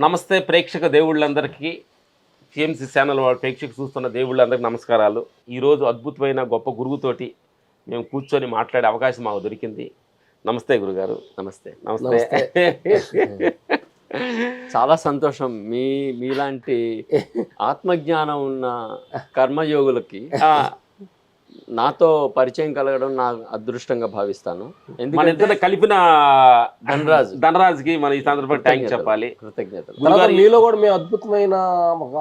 నమస్తే ప్రేక్షక దేవుళ్ళందరికీ, TMC channel వాళ్ళ ప్రేక్షకు చూస్తున్న దేవుళ్ళందరికీ నమస్కారాలు. ఈరోజు అద్భుతమైన గొప్ప గురువుతోటి మేము కూర్చొని మాట్లాడే అవకాశం మాకు దొరికింది. నమస్తే గురుగారు. నమస్తే. నమస్తే. చాలా సంతోషం. మీలాంటి ఆత్మజ్ఞానం ఉన్న కర్మయోగులకి నాతో పరిచయం కలగడం నా అదృష్టంగా భావిస్తాను. మన ఇద్దరు కలిపిన ధనరాజుకి మన ఈ సందర్భంగా థ్యాంక్స్ చెప్పాలి. కృతజ్ఞతలు. మీలో కూడా మేము అద్భుతమైన ఒక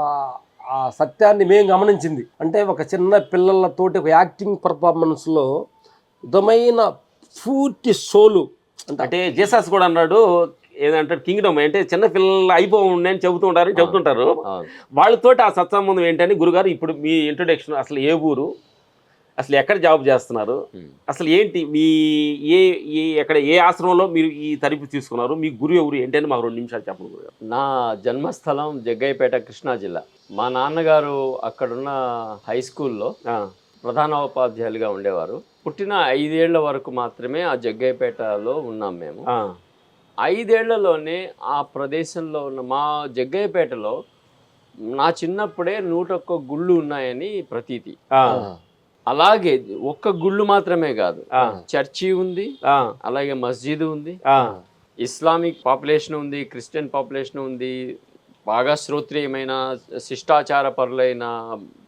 ఆ సత్యాన్ని మేము గమనించింది. అంటే ఒక చిన్న పిల్లలతోటి ఒక యాక్టింగ్ పర్ఫార్మెన్స్ లో విధమైన పూర్తి సోలు అంటే జీసస్ కూడా అన్నాడు, ఏదంటారు కింగ్డమ్ అంటే చిన్న పిల్లలు అయిపోయి అని చెబుతుంటారు. వాళ్ళతోటి ఆ సత్సంబంధం ఏంటని గురుగారు ఇప్పుడు మీ ఇంట్రొడక్షన్, అసలు ఏ ఊరు, అసలు ఎక్కడ జాబ్ చేస్తున్నారు, అసలు ఏంటి మీ ఎక్కడ ఏ ఆశ్రమంలో మీరు ఈ తరఫు తీసుకున్నారు, మీ గురువు ఎవరు ఏంటి అని మాకు 2 నిమిషాలు చెప్పండి గురుగారు. నా జన్మస్థలం జగ్గయ్యపేట, కృష్ణా జిల్లా. మా నాన్నగారు అక్కడున్న హై స్కూల్లో ప్రధానోపాధ్యాయులుగా ఉండేవారు. పుట్టిన 5 ఏళ్ల వరకు మాత్రమే ఆ జగ్గయ్యపేటలో ఉన్నాం మేము. 5 ఏళ్లలోనే ఆ ప్రదేశంలో ఉన్న మా జగ్గయ్యపేటలో నా చిన్నప్పుడే 101 గుళ్ళు ఉన్నాయని ప్రతీతి. అలాగే ఒక్క గుళ్ళు మాత్రమే కాదు, చర్చి ఉంది, అలాగే మస్జిద్ ఉంది, ఇస్లామిక్ పాపులేషన్ ఉంది, క్రిస్టియన్ పాపులేషన్ ఉంది, బాగా శ్రోత్రియమైన శిష్టాచార పరులైన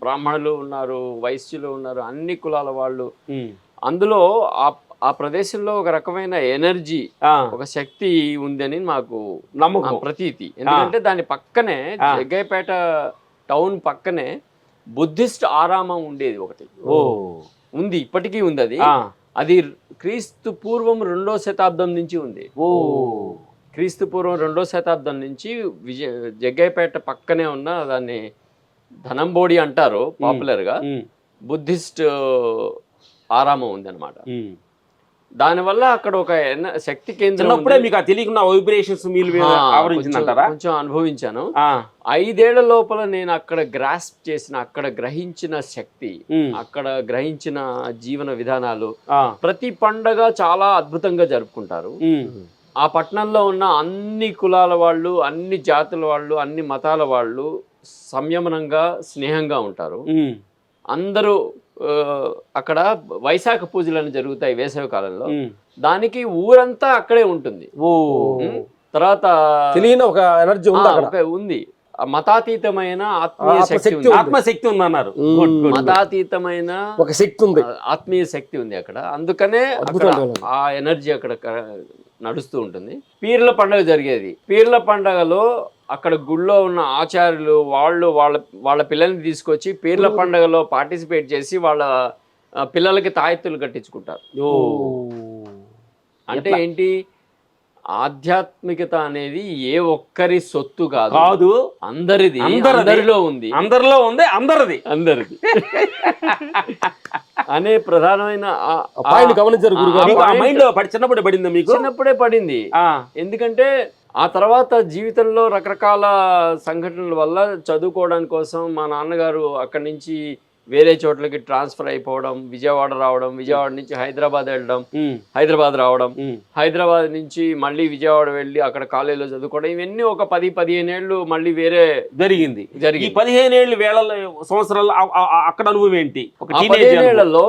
బ్రాహ్మణులు ఉన్నారు, వైశ్యులు ఉన్నారు, అన్ని కులాల వాళ్ళు. అందులో ఆ ప్రదేశంలో ఒక రకమైన ఎనర్జీ, ఒక శక్తి ఉందని మాకు నమ్మకం, ప్రతీతి. ఎందుకంటే దాని పక్కనే జగ్గయ్యపేట టౌన్ పక్కనే బుద్ధిస్ట్ ఆరామం ఉండేది ఒకటి. ఉంది, ఇప్పటికీ ఉంది. అది క్రీస్తు పూర్వం 2వ శతాబ్దం నుంచి ఉంది. క్రీస్తు పూర్వం 2వ శతాబ్దం నుంచి జగ్గయ్యపేట పక్కనే ఉన్న దాన్ని ధనంబోడి అంటారు పాపులర్ గా. బుద్ధిస్ట్ ఆరామం ఉంది అనమాట. దానివల్ల అక్కడ ఒక శక్తి కేంద్రం. మీకు తెలియకుండా వైబ్రేషన్స్ కొంచెం అనుభవించాను. 5 ఏళ్ల లోపల నేను అక్కడ గ్రాస్ప్ చేసిన, అక్కడ గ్రహించిన శక్తి, అక్కడ గ్రహించిన జీవన విధానాలు. ప్రతి పండగ చాలా అద్భుతంగా జరుపుకుంటారు. ఆ పట్టణంలో ఉన్న అన్ని కులాల వాళ్ళు, అన్ని జాతుల వాళ్ళు, అన్ని మతాల వాళ్ళు సంయమనంగా, స్నేహంగా ఉంటారు. అందరూ అక్కడ వైశాఖ పూజలు జరుగుతాయి వేసవి కాలంలో. దానికి ఊరంతా అక్కడే ఉంటుంది. తర్వాత తెలియని ఒక ఎనర్జీ ఉంది. మతాతీతమైన ఆత్మశక్తి ఉంది అన్నారు. మతాతీతమైన ఒక శక్తి ఉంది, ఆత్మీయ శక్తి ఉంది అక్కడ. అందుకనే ఆ ఎనర్జీ అక్కడ నడుస్తూ ఉంటుంది. పీర్ల పండుగ జరిగేది. పీర్ల పండుగలో అక్కడ గుళ్ళో ఉన్న ఆచార్యులు వాళ్ళ పిల్లల్ని తీసుకొచ్చి పీర్ల పండుగలో పార్టిసిపేట్ చేసి వాళ్ళ పిల్లలకి తాయెత్తులు కట్టించుకుంటారు. అంటే ఏంటి, ఆధ్యాత్మికత అనేది ఏ ఒక్కరి సొత్తు కాదు, అందరిది, అందరిలో ఉంది, అందరిది అనే ప్రధానమైన చిన్నప్పుడే పడింది మీకు? చిన్నప్పుడే పడింది. ఎందుకంటే ఆ తర్వాత జీవితంలో రకరకాల సంఘటనల వల్ల చదువుకోవడానికి కోసం మా నాన్నగారు అక్కడి నుంచి వేరే చోట్లకి ట్రాన్స్ఫర్ అయిపోవడం, విజయవాడ రావడం, విజయవాడ నుంచి హైదరాబాద్ వెళ్ళడం, హైదరాబాద్ రావడం, హైదరాబాద్ నుంచి మళ్ళీ విజయవాడ వెళ్ళి అక్కడ కాలేజీలో చదువుకోవడం, ఇవన్నీ ఒక 10-15 ఏళ్ళు మళ్ళీ వేరే జరిగింది. 15 ఏళ్ళు సంవత్సరాలు అక్కడ అనుభవం ఏంటి? 15 ఏళ్లలో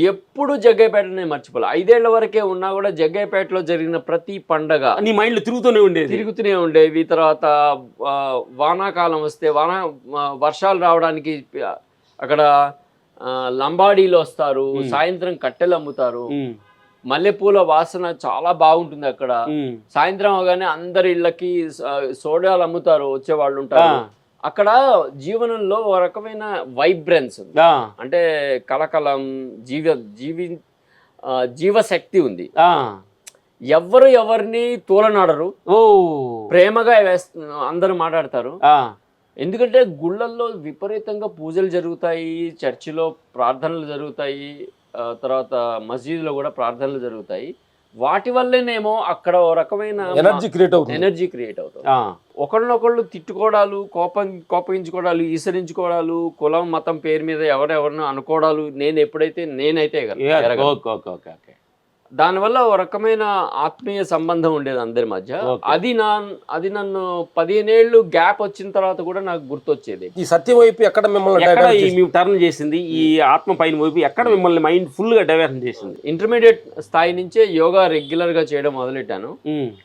ఎప్పుడు జగ్గయ్యపేటనే మర్చిపోలే. 5 ఏళ్ల వరకే ఉన్నా కూడా జగ్గయ్యపేటలో జరిగిన ప్రతి పండగ నీ మైండ్లో తిరుగుతూనే ఉండేవి. తర్వాత వానాకాలం వస్తే వర్షాలు రావడానికి అక్కడ లంబాడీలు వస్తారు, సాయంత్రం కట్టెలు అమ్ముతారు, మల్లెపూల వాసన చాలా బాగుంటుంది అక్కడ. సాయంత్రం అవగానే అందరి ఇళ్ళకి సోడాలు అమ్ముతారు, వచ్చేవాళ్ళు ఉంటారు. అక్కడ జీవనంలో ఒక రకమైన వైబ్రెన్స్, అంటే కలకలం, జీవశక్తి ఉంది. ఎవరిని తోలనాడరు, ప్రేమగా అందరూ మాట్లాడతారు. ఎందుకంటే గుళ్ళల్లో విపరీతంగా పూజలు జరుగుతాయి, చర్చిలో ప్రార్థనలు జరుగుతాయి, తర్వాత మసీదులో కూడా ప్రార్థనలు జరుగుతాయి. వాటి వల్లేనేమో అక్కడ ఒక రకమైన ఎనర్జీ క్రియేట్ అవుతుంది. ఒకళ్ళనొకళ్ళు తిట్టుకోవడాలు, కోపగించుకోవడాలు, ఈసరించుకోవడాలు, కులం మతం పేరు మీద ఎవరెవరినో అనుకోవడాలు నేనైతే దానివల్ల ఒక రకమైన ఆత్మీయ సంబంధం ఉండేది అందరి మధ్య. అది నన్ను 15 ఏళ్ళు గ్యాప్ వచ్చిన తర్వాత కూడా నాకు గుర్తొచ్చేది. ఈ సత్యం వైపు ఎక్కడ మిమ్మల్ని ఎక్కడ మీ టర్న్ చేసింది, ఈ ఆత్మ పైన వైపు ఎక్కడ మిమ్మల్ని మైండ్ ఫుల్ గా డైవర్షన్ చేసింది? ఇంటర్మీడియట్ స్థాయి నుంచే యోగా రెగ్యులర్ గా చేయడం మొదలెట్టాను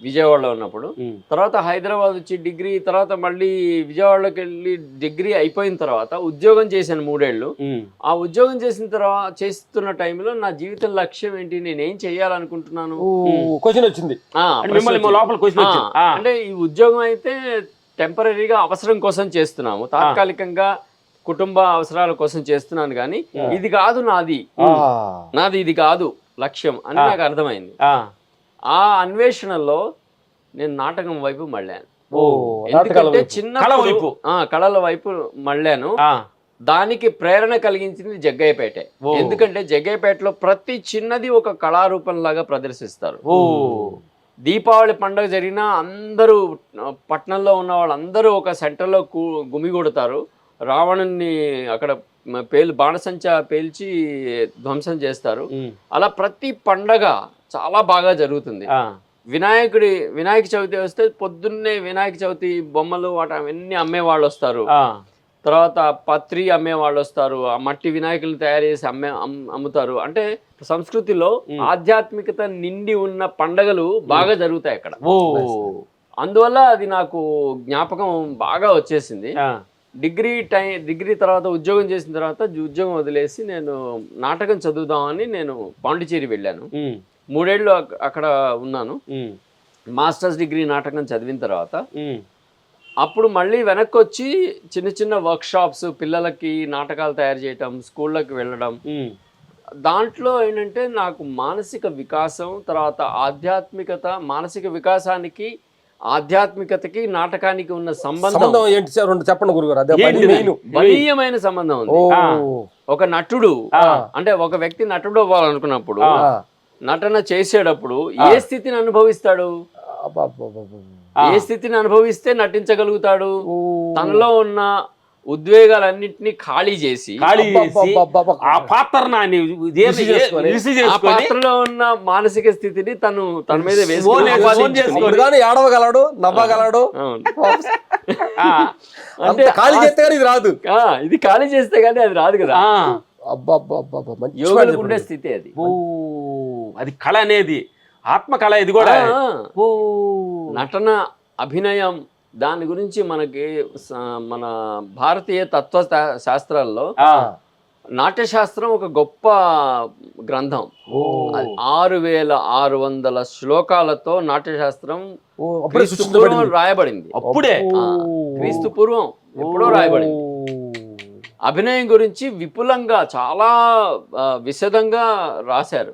విజయవాడలో ఉన్నప్పుడు. తర్వాత హైదరాబాద్ వచ్చి డిగ్రీ, తర్వాత మళ్ళీ విజయవాడలోకి వెళ్ళి డిగ్రీ అయిపోయిన తర్వాత ఉద్యోగం చేశాను 3 ఏళ్ళు. ఆ ఉద్యోగం చేస్తున్న టైంలో నా జీవితం లక్ష్యం ఏంటి, నేనేం చేయాలనుకుంటున్నాను క్వశ్చన్ వచ్చింది. లోపల క్వశ్చన్ వచ్చింది. అంటే ఈ ఉద్యోగం అయితే టెంపరీగా అవసరం కోసం చేస్తున్నాము, తాత్కాలికంగా కుటుంబ అవసరాల కోసం చేస్తున్నాను, కానీ ఇది కాదు నాది ఇది కాదు లక్ష్యం అని నాకు అర్థమైంది. ఆ అన్వేషణలో నేను నాటకం వైపు మళ్ళాను. ఎందుకంటే చిన్న కళల వైపు మళ్ళాను. దానికి ప్రేరణ కలిగించింది జగ్గయ్యపేట. ఎందుకంటే జగ్గయ్యపేటలో ప్రతి చిన్నది ఒక కళారూపం లాగా ప్రదర్శిస్తారు. దీపావళి పండుగ జరిగినా అందరూ పట్టణంలో ఉన్న వాళ్ళందరూ ఒక సెంటర్లో గుమిగూడతారు. రావణుని అక్కడ బాణసంచా పేల్చి ధ్వంసం చేస్తారు. అలా ప్రతి పండగ చాలా బాగా జరుగుతుంది. వినాయక చవితి వస్తే పొద్దున్నే వినాయక చవితి బొమ్మలు అవన్నీ అమ్మేవాళ్ళు వస్తారు. తర్వాత పత్రి అమ్మే వాళ్ళు వస్తారు. ఆ మట్టి వినాయకులు తయారు చేసి అమ్ముతారు. అంటే సంస్కృతిలో ఆధ్యాత్మికత నిండి ఉన్న పండగలు బాగా జరుగుతాయి అక్కడ. అందువల్ల అది నాకు జ్ఞాపకం బాగా వచ్చేసింది. డిగ్రీ తర్వాత ఉద్యోగం చేసిన తర్వాత ఉద్యోగం వదిలేసి నేను నాటకం చదువుదామని నేను పాండిచేరి వెళ్ళాను. 3 ఏళ్ళు అక్కడ ఉన్నాను. మాస్టర్స్ డిగ్రీ నాటకం చదివిన తర్వాత అప్పుడు మళ్ళీ వెనక్కి వచ్చి చిన్న చిన్న వర్క్ షాప్స్, పిల్లలకి నాటకాలు తయారు చేయటం, స్కూళ్ళకి వెళ్ళడం. దాంట్లో ఏంటంటే నాకు మానసిక వికాసం, తర్వాత ఆధ్యాత్మికత, మానసిక వికాసానికి ఆధ్యాత్మికతకి నాటకానికి ఉన్న సంబంధం చెప్పండి గురుగారు. బలీయమైన సంబంధం ఉంది. ఒక నటుడు అంటే ఒక వ్యక్తి నటుడు అవ్వాలనుకున్నప్పుడు, నటన చేసేటప్పుడు ఏ స్థితిని అనుభవిస్తాడు, ఏ స్థితిని అనుభవిస్తే నటించగలుగుతాడు, తనలో ఉన్న ఉద్వేగాలన్నింటినీ ఖాళీ చేసి ఆ పాత్రలో ఉన్న మానసిక స్థితిని తన మీద ఏడవగలడు, నవ్వగలడు. అంటే ఖాళీ చేస్తే కానీ ఇది రాదు. ఇది ఖాళీ చేస్తే కానీ అది రాదు కదా. యోగులకు ఉండే స్థితి అది. అది కళ అనేది ఆత్మ కళ. ఇది కూడా నటన, అభినయం, దాని గురించి మనకి మన భారతీయ తత్వ శాస్త్రాల్లో నాట్యశాస్త్రం ఒక గొప్ప గ్రంథం. 6600 శ్లోకాలతో నాట్యశాస్త్రం రాయబడింది. అప్పుడే క్రీస్తు పూర్వం ఎప్పుడో రాయబడింది. అభినయం గురించి విపులంగా చాలా విశదంగా రాశారు.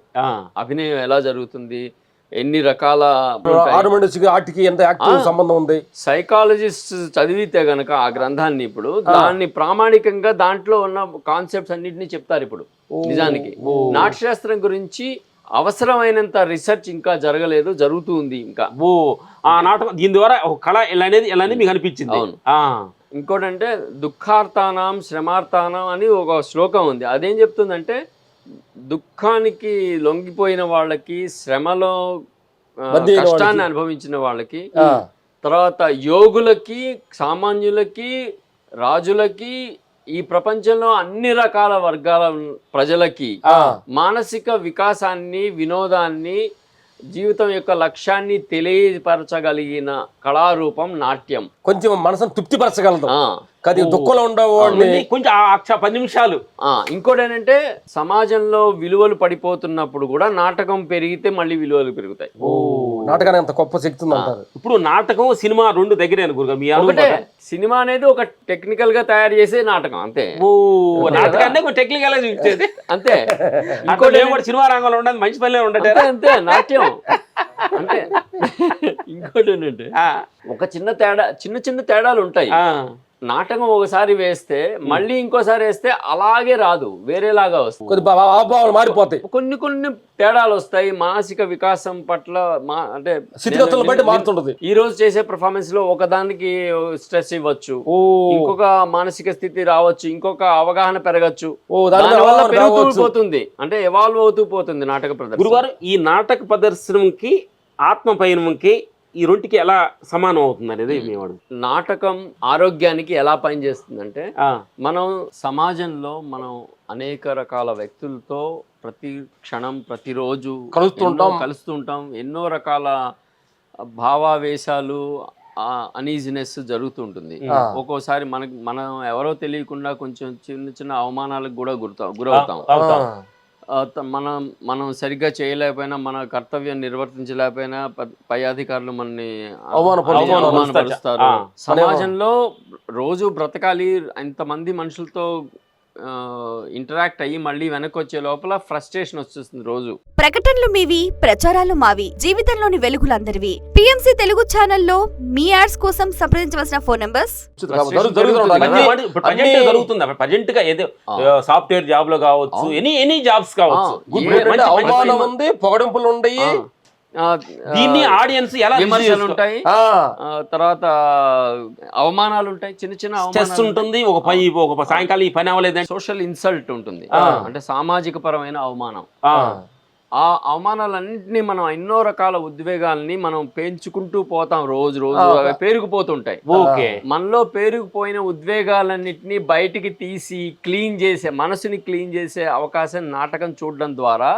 అభినయం ఎలా జరుగుతుంది, ఎన్ని రకాల సంబంధం ఉంది. సైకాలజిస్ట్ చదివితే గనక ఆ గ్రంథాన్ని ఇప్పుడు దాన్ని ప్రామాణికంగా దాంట్లో ఉన్న కాన్సెప్ట్స్ అన్నిటినీ చెప్తారు. ఇప్పుడు నిజానికి నాట్యశాస్త్రం గురించి అవసరమైనంత రీసెర్చ్ ఇంకా జరగలేదు, జరుగుతుంది ఇంకా. ఆ నాటకం దీని ద్వారా ఒక కళ ఎలా మీకు అనిపించింది. అవును. ఇంకోటంటే దుఃఖార్తానం శ్రమార్తానం అని ఒక శ్లోకం ఉంది. అదేం చెప్తుందంటే దుఃఖానికి లొంగిపోయిన వాళ్ళకి, శ్రమలో కష్టాన్ని అనుభవించిన వాళ్ళకి, తర్వాత యోగులకి, సామాన్యులకి, రాజులకి, ఈ ప్రపంచంలో అన్ని రకాల వర్గాల ప్రజలకి మానసిక వికాసాన్ని, వినోదాన్ని, జీవితం యొక్క లక్ష్యాన్ని తెలియపరచగలిగిన కళారూపం నాట్యం. కొంచెం మనసును తృప్తిపరచగలదు. దుఃఖంలో ఉండేవాడిని కొంచెం 10 నిమిషాలు. ఇంకోటి ఏంటంటే సమాజంలో విలువలు పడిపోతున్నప్పుడు కూడా నాటకం పెరిగితే మళ్ళీ విలువలు పెరుగుతాయి. నాటకానికి అంత గొప్ప శక్తి ఉంది అంటారు. ఇప్పుడు నాటకం, సినిమా 2 దగ్గరే ఒకటే. సినిమా అనేది ఒక టెక్నికల్ గా తయారు చేసే నాటకం అంతే. నాటకాన్ని టెక్నికల్ గా చూపించేది అంతే. ఇంకోటి సినిమా రంగంలో ఉండదు, మంచి పనిలో ఉండదు అంతే నాట్యం అంటే. ఇంకోటి ఏంటంటే ఒక చిన్న తేడాలు ఉంటాయి. నాటకం ఒకసారి వేస్తే మళ్ళీ ఇంకోసారి వేస్తే అలాగే రాదు, వేరేలాగా వస్తుంది. కొద్ది భావాలు మారిపోతాయి, కొన్ని తేడాలు వస్తాయి. మానసిక వికాసం పట్ల అంటే స్థితిగతులను బట్టి మారుతుంటది. ఈ రోజు చేసే పెర్ఫార్మెన్స్ లో ఒకదానికి స్ట్రెస్ ఇవ్వచ్చు, ఇంకొక మానసిక స్థితి రావచ్చు, ఇంకొక అవగాహన పెరగచ్చు, దానివల్ల పెరుగుతూ పోతుంది, అంటే ఎవాల్వ్ అవుతూ పోతుంది నాటక ప్రదర్శన. గురుగారు, ఈ నాటక ప్రదర్శనకి ఆత్మ పయనంకి ఈ రెండుకి ఎలా సమానం అవుతుంది అనేది మేము నాటకం ఆరోగ్యానికి ఎలా పనిచేస్తుందంటే, మనం సమాజంలో మనం అనేక రకాల వ్యక్తులతో ప్రతి క్షణం ప్రతిరోజు కలుస్తుంటాం. ఎన్నో రకాల భావావేశాలు, అనీజినెస్ జరుగుతుంటుంది. ఒక్కోసారి మనం ఎవరో తెలియకుండా కొంచెం చిన్న అవమానాలకు కూడా గురవుతాం. మనం సరిగ్గా చేయలేకపోయినా, మన కర్తవ్యం నిర్వర్తించలేకపోయినా పై అధికారులు మనని అవమానపరుస్తారు. సమాజంలో రోజు బ్రతకాలి, ఇంతమంది మనుషులతో ఇంటరాక్ట్ అయ్యి మళ్ళీ వెనక్కి వచ్చే లోపల ఫ్రస్ట్రేషన్ వచ్చేస్తుంది రోజు. ప్రకటనలు మీవి, ప్రచారాలు మావి, జీవితంలోని వెలుగులందరివి. పిఎంసి తెలుగు ఛానల్లో మీ యాడ్స్ కోసం సంప్రదించవలసిన ఫోన్ నంబర్స్. ప్రజెంట్ గా ఏదో సాఫ్ట్వేర్ జాబ్ లో కావచ్చు, ఎనీ జాబ్స్ కావచ్చు, అవమానం ఉంది, పొగడింపులు ఉన్నాయి, దీన్ని ఆడియన్స్ ఎలా విమర్శలు ఉంటాయి, తర్వాత అవమానాలు ఉంటాయి, చిన్న అవమానాలు ఉంటుంది. ఒక సాయంకాలం ఈ పని అవ్వలేదని సోషల్ ఇన్సల్ట్ ఉంటుంది, అంటే సామాజిక పరమైన అవమానం. ఆ అవమానాలన్నింటినీ మనం ఎన్నో రకాల ఉద్వేగాల్ని మనం పెంచుకుంటూ పోతాం, రోజు పేరుకుపోతుంటాయి. ఓకే, మనలో పేరుకుపోయిన ఉద్వేగాలన్నింటినీ బయటికి తీసి క్లీన్ చేసే, మనసుని క్లీన్ చేసే అవకాశం నాటకం చూడడం ద్వారా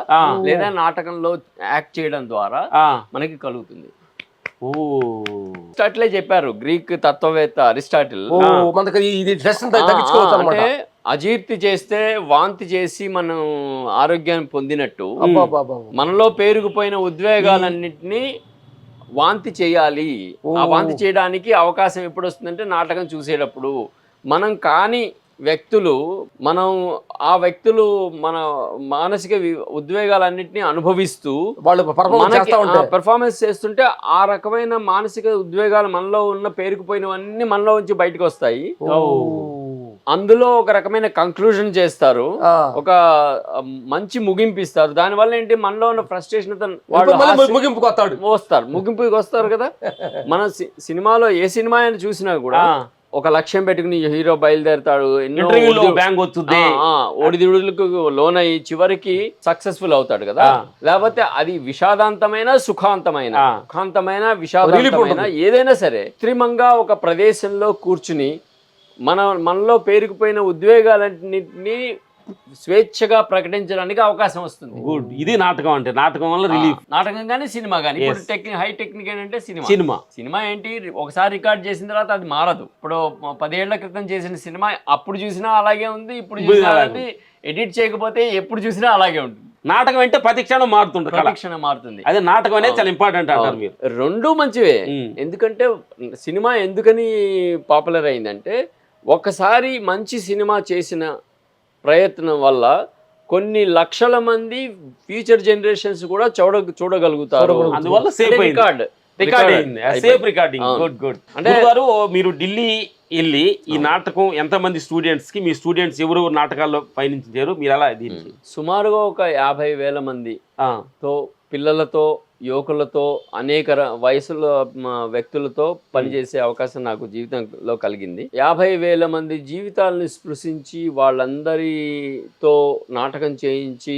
లేదా నాటకంలో యాక్ట్ చేయడం ద్వారా మనకి కలుగుతుంది. అరిస్టాటిలే చెప్పారు, గ్రీక్ తత్వవేత్త అరిస్టాటిల్. అంటే అజీర్తి చేస్తే వాంతి చేసి మనం ఆరోగ్యాన్ని పొందినట్టు మనలో పేరుకుపోయిన ఉద్వేగాలన్నింటినీ వాంతి చేయాలి. ఆ వాంతి చేయడానికి అవకాశం ఎప్పుడు వస్తుందంటే నాటకం చూసేటప్పుడు. మనం కాని వ్యక్తులు, ఆ వ్యక్తులు మన మానసిక ఉద్వేగాలన్నింటినీ అనుభవిస్తూ వాళ్ళు పెర్ఫార్మెన్స్ చేస్తుంటే ఆ రకమైన మానసిక ఉద్వేగాలు మనలో ఉన్న పేరుకుపోయినవన్నీ మనలో నుంచి బయటకు వస్తాయి. అందులో ఒక రకమైన కంక్లూజన్ చేస్తారు, ఒక మంచి ముగింపు ఇస్తారు. దానివల్ల ఏంటి, మనలో ఉన్న ఫ్రస్ట్రేషన్ ముగింపుకి వస్తారు కదా. మన సినిమాలో ఏ సినిమా అని చూసినా కూడా ఒక లక్ష్యం పెట్టుకుని హీరో బయలుదేరతాడు, ఎన్నో ఒడిదుడులకు లోనయ్యి చివరికి సక్సెస్ఫుల్ అవుతాడు కదా. లేకపోతే అది విషాదాంతమైన సుఖాంతమైన విషాదాంతమైన ఏదైనా సరే, కృత్రిమంగా ఒక ప్రదేశంలో కూర్చుని మనలో పేరుకుపోయిన ఉద్వేగాలన్నింటినీ స్వేచ్ఛగా ప్రకటించడానికి అవకాశం వస్తుంది. గుడ్, ఇది నాటకం అంటే. నాటకం వల్ల రిలీఫ్. నాటకం కానీ సినిమా కానీ. ఇప్పుడు హై టెక్నిక్ ఏంటంటే సినిమా ఏంటి, ఒకసారి రికార్డ్ చేసిన తర్వాత అది మారదు. ఇప్పుడు 10 ఏళ్ల క్రితం చేసిన సినిమా అప్పుడు చూసినా అలాగే ఉంది, ఇప్పుడు చూసినా ఎడిట్ చేయకపోతే ఎప్పుడు చూసినా అలాగే ఉంటుంది. నాటకం అంటే ప్రతి క్షణం మారుతుంది. అదే నాటకం అనేది చాలా ఇంపార్టెంట్ అంటారు మీరు. రెండు మంచివే. ఎందుకంటే సినిమా ఎందుకని పాపులర్ అయిందంటే, ఒకసారి మంచి సినిమా చేసిన ప్రయత్నం వల్ల కొన్ని లక్షల మంది ఫ్యూచర్ జనరేషన్స్ కూడా చూడగలుగుతారు. అందువల్ల సేఫ్ రికార్డింగ్. గుడ్. అంటే మీరు ఢిల్లీ వెళ్ళి ఈ నాటకం ఎంతమంది స్టూడెంట్స్ కి, మీ స్టూడెంట్స్ ఎవరు నాటకాల్లో పయనించారు, మీరు ఎలా దీనికి? సుమారుగా ఒక 50,000 మంది పిల్లలతో, యువకులతో, అనేక వయసుల వ్యక్తులతో పనిచేసే అవకాశం నాకు జీవితంలో కలిగింది. 50,000 మంది జీవితాలను స్పృశించి వాళ్ళందరితో నాటకం చేయించి,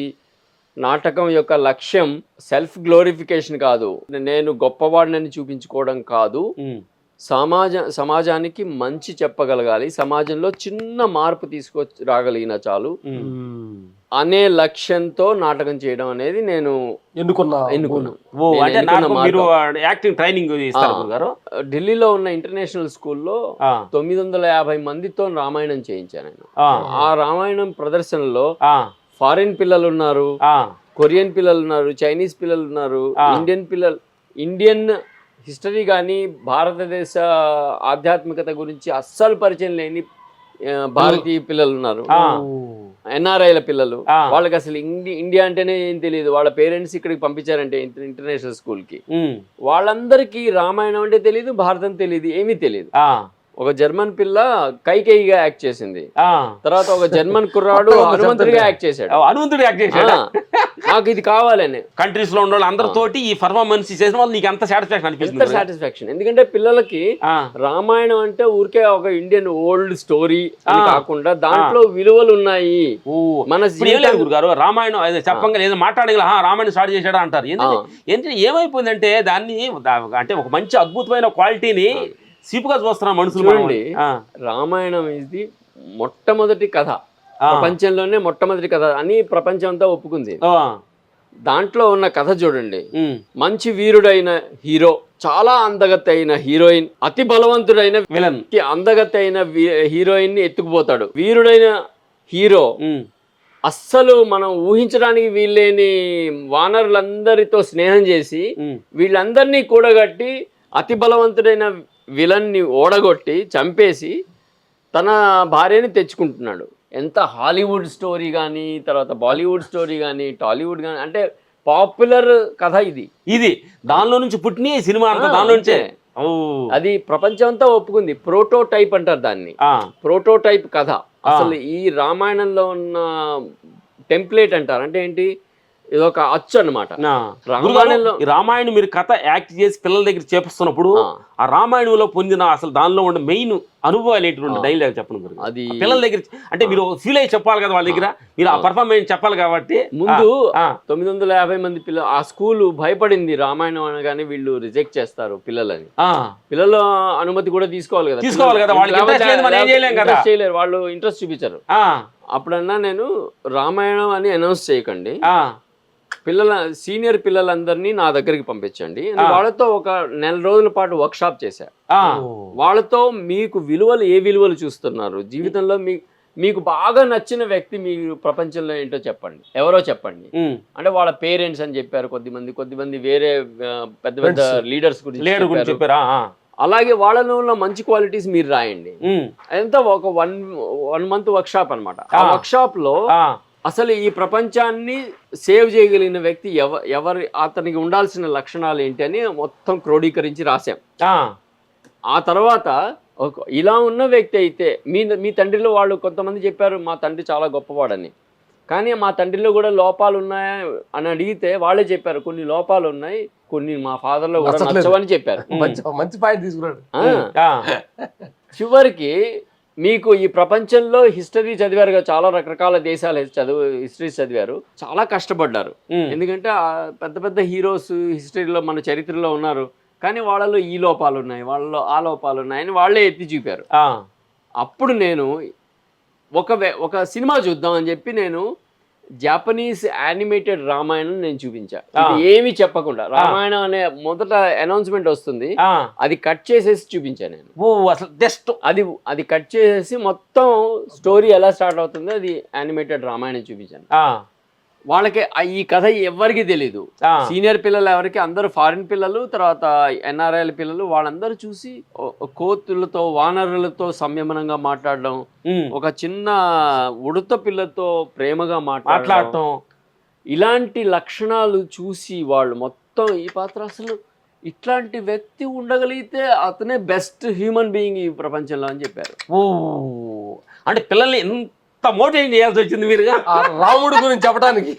నాటకం యొక్క లక్ష్యం సెల్ఫ్ గ్లోరిఫికేషన్ కాదు, నేను గొప్పవాడినని చూపించుకోవడం కాదు, సమాజానికి మంచి చెప్పగలగాలి, సమాజంలో చిన్న మార్పు రాగలిగిన చాలు అనే లక్ష్యంతో నాటకం చేయడం అనేది నేను ఎన్నుకున్నాను. ఢిల్లీలో ఉన్న ఇంటర్నేషనల్ స్కూల్లో 950 మందితో రామాయణం చేయించాను నేను. ఆ రామాయణం ప్రదర్శనలో ఫారిన్ పిల్లలు ఉన్నారు, కొరియన్ పిల్లలు ఉన్నారు, చైనీస్ పిల్లలు ఉన్నారు, ఇండియన్ హిస్టరీ కానీ భారతదేశ ఆధ్యాత్మికత గురించి అస్సలు పరిచయం లేని భారతీయ పిల్లలు ఉన్నారు, ఎన్ఆర్ఐల పిల్లలు. వాళ్ళకి అసలు ఇండియా అంటేనే ఏం తెలియదు. వాళ్ళ పేరెంట్స్ ఇక్కడికి పంపించారంటే ఇంటర్నేషనల్ స్కూల్ కి. వాళ్ళందరికీ రామాయణం అంటే తెలియదు, భారతం తెలియదు, ఏమీ తెలియదు. ఒక జర్మన్ పిల్ల కైకేయిగా యాక్ట్ చేసింది, ఆ. తర్వాత ఒక జర్మన్ కుర్రాడు హనుమంతుడిగా యాక్ట్ చేశాడు. హనుమంతుడు యాక్ట్ చేశాడు. నాకు ఇది కావాలని కంట్రీస్ లో ఉన్న వాళ్ళు అందరితోటి ఈ పర్ఫార్మెన్స్ చేసిన వాళ్ళు నీకు ఎంత సాటిస్ఫాక్షన్ అనిపిస్తుంది? సాటిస్ఫాక్షన్. ఎందుకంటే పిల్లలకి రామాయణం అంటే ఊరికే ఒక ఇండియన్ ఓల్డ్ స్టోరీ అని కాకుండా దాంట్లో విలువలు ఉన్నాయి. మన గురుగారు రామాయణం చెప్పంగా ఏదో మాట్లాడే రామాయణం స్టార్ట్ చేశాడా అంటారు. ఏంటంటే ఏమైపోయిందంటే దాన్ని అంటే ఒక మంచి అద్భుతమైన క్వాలిటీని సీపుగా చూస్తున్నారు మనుషులు. చూడండి, రామాయణం ఇది మొట్టమొదటి కథ, ప్రపంచంలోనే మొట్టమొదటి కథ అని ప్రపంచం అంతా ఒప్పుకుంది. దాంట్లో ఉన్న కథ చూడండి, మంచి వీరుడైన హీరో, చాలా అందగత్తె అయిన హీరోయిన్, అతి బలవంతుడైన విలన్, అందగత్తె అయిన హీరోయిన్ ని ఎత్తుకుపోతాడు. వీరుడైన హీరో అస్సలు మనం ఊహించడానికి వీల్లేని వానరులందరితో స్నేహం చేసి వీళ్ళందరినీ కూడగట్టి అతి బలవంతుడైన విలన్ ని ఓడగొట్టి చంపేసి తన భార్యని తెచ్చుకుంటున్నాడు. ఎంత హాలీవుడ్ స్టోరీ కానీ, తర్వాత బాలీవుడ్ స్టోరీ కానీ, టాలీవుడ్ కానీ, అంటే పాపులర్ కథ ఇది దానిలో నుంచి పుట్టిన సినిమా అంతా దానిలో నుంచే. అది ప్రపంచం అంతా ఒప్పుకుంది. ప్రోటోటైప్ అంటారు దాన్ని, ప్రోటోటైప్ కథ. అసలు ఈ రామాయణంలో ఉన్న టెంప్లేట్ అంటారు. అంటే ఏంటి, ఇదొక అచ్చు అనమాట. రామాయణం మీరు కథ యాక్ట్ చేసి పిల్లల దగ్గర చేపిస్తున్నప్పుడు ఆ రామాయణంలో పొందిన అసలు దానిలో ఉండే మెయిన్ అనుభవాలు ఏంటి డైలాగ్ చెప్పండి. అది పిల్లల దగ్గర అంటే మీరు ఫీల్ అయ్యి చెప్పాలి కదా వాళ్ళ దగ్గర, మీరు ఆ పర్ఫార్మెన్స్ చెప్పాలి. కాబట్టి ముందు 950 మంది పిల్లలు ఆ స్కూల్ భయపడింది రామాయణం అనగానే వీళ్ళు రిజెక్ట్ చేస్తారు పిల్లలని. పిల్లల అనుమతి కూడా తీసుకోవాలి కదా, చేయలేరు, వాళ్ళు ఇంట్రెస్ట్ చూపించారు. అప్పుడన్నా నేను రామాయణం అని అనౌన్స్ చేయకండి, సీనియర్ పిల్లలందరినీ నా దగ్గరికి పంపించండి. వాళ్ళతో ఒక 1 నెల రోజుల పాటు వర్క్ షాప్ చేశా. వాళ్ళతో మీకు ఏ విలువలు చూస్తున్నారు జీవితంలో, మీకు బాగా నచ్చిన వ్యక్తి మీరు ప్రపంచంలో ఏంటో చెప్పండి, ఎవరో చెప్పండి. అంటే వాళ్ళ పేరెంట్స్ అని చెప్పారు కొద్దిమంది వేరే పెద్ద పెద్ద లీడర్స్ గురించి చెప్పారు. అలాగే వాళ్ళలో ఉన్న మంచి క్వాలిటీస్ మీరు రాయండి. అదంతా ఒక 1 మంత్ వర్క్ షాప్ అనమాట. ఆ వర్క్ షాప్ లో అసలు ఈ ప్రపంచాన్ని సేవ్ చేయగలిగిన వ్యక్తి అతనికి ఉండాల్సిన లక్షణాలు ఏంటి అని మొత్తం క్రోడీకరించి రాశాం. ఆ తర్వాత ఇలా ఉన్న వ్యక్తి అయితే మీ తండ్రిలో వాళ్ళు కొంతమంది చెప్పారు మా తండ్రి చాలా గొప్పవాడని, కానీ మా తండ్రిలో కూడా లోపాలు ఉన్నాయా అని అడిగితే వాళ్ళే చెప్పారు కొన్ని లోపాలు ఉన్నాయి, కొన్ని మా ఫాదర్లో కూడా నచ్చవని చెప్పారు. మంచి పాయింట్ తీసుకున్నాడు. చివరికి మీకు ఈ ప్రపంచంలో హిస్టరీ చదివారు కదా, చాలా రకరకాల దేశాల హిస్టరీ చదివారు, చాలా కష్టపడ్డారు. ఎందుకంటే పెద్ద పెద్ద హీరోస్ హిస్టరీలో మన చరిత్రలో ఉన్నారు, కానీ వాళ్ళలో ఈ లోపాలు ఉన్నాయి, వాళ్ళలో ఆ లోపాలు ఉన్నాయని వాళ్ళే ఎత్తి చూపారు. అప్పుడు నేను ఒక సినిమా చూద్దాం అని చెప్పి నేను జాపనీస్ యానిమేటెడ్ రామాయణం నేను చూపించా. ఏమి చెప్పకుండా రామాయణం అనే మొదట అనౌన్స్మెంట్ వస్తుంది, అది కట్ చేసేసి చూపించా నేను. అసలు జస్ట్ అది కట్ చేసేసి మొత్తం స్టోరీ ఎలా స్టార్ట్ అవుతుంది అది యానిమేటెడ్ రామాయణం చూపించాను. వాళ్ళకి ఈ కథ ఎవరికి తెలీదు, సీనియర్ పిల్లలు ఎవరికి, అందరూ ఫారిన్ పిల్లలు, తర్వాత ఎన్ఆర్ఐల పిల్లలు, వాళ్ళందరూ చూసి కోతులతో వానరులతో సంయమనంగా మాట్లాడడం, ఒక చిన్న ఉడత పిల్లతో ప్రేమగా మాట్లాడటం, ఇలాంటి లక్షణాలు చూసి వాళ్ళు మొత్తం ఈ పాత్ర అసలు ఇట్లాంటి వ్యక్తి ఉండగలిగితే అతనే బెస్ట్ హ్యూమన్ బీయింగ్ ఈ ప్రపంచంలో అని చెప్పారు. అంటే పిల్లల్ని మోటివేట్ చేయాల్సి వచ్చింది మీరు రాముడు గురించి చెప్పడానికి.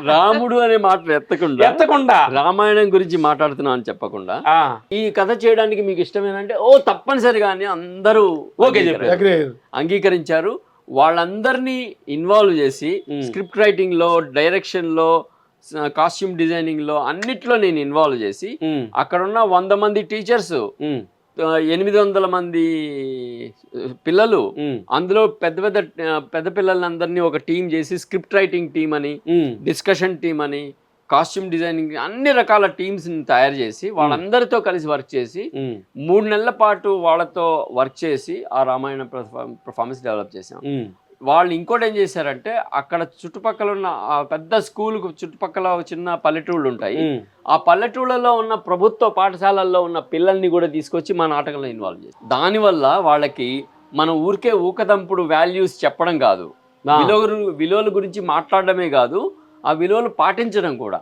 రాముడు అనే మాట ఎత్తకుండా రామాయణం గురించి మాట్లాడుతున్నాం అని చెప్పకుండా ఈ కథ చేయడానికి మీకు ఇష్టమేనంటే తప్పనిసరిగా అని అందరూ అంగీకరించారు. వాళ్ళందరినీ ఇన్వాల్వ్ చేసి స్క్రిప్ట్ రైటింగ్ లో, డైరెక్షన్ లో, కాస్ట్యూమ్ డిజైనింగ్ లో అన్నిట్లో నేను ఇన్వాల్వ్ చేసి అక్కడున్న 100 మంది టీచర్స్, 800 మంది పిల్లలు, అందులో పెద్ద పిల్లలందరినీ ఒక టీం చేసి స్క్రిప్ట్ రైటింగ్ టీం అని, డిస్కషన్ టీం అని, కాస్ట్యూమ్ డిజైనింగ్, అన్ని రకాల టీమ్స్ ని తయారు చేసి వాళ్ళందరితో కలిసి వర్క్ చేసి 3 నెలల పాటు వాళ్ళతో వర్క్ చేసి ఆ రామాయణ పర్ఫార్మెన్స్ డెవలప్ చేసాం. వాళ్ళు ఇంకోటి ఏం చేశారంటే అక్కడ చుట్టుపక్కల ఉన్న ఆ పెద్ద స్కూల్కు చుట్టుపక్కల చిన్న పల్లెటూళ్ళు ఉంటాయి, ఆ పల్లెటూళ్ళలో ఉన్న ప్రభుత్వ పాఠశాలల్లో ఉన్న పిల్లల్ని కూడా తీసుకొచ్చి మా నాటకంలో ఇన్వాల్వ్ చేసి, దానివల్ల వాళ్ళకి మన ఊరికే ఊకదంపుడు వాల్యూస్ చెప్పడం కాదు, విలువల గురించి మాట్లాడడమే కాదు, ఆ విలువలు పాటించడం కూడా.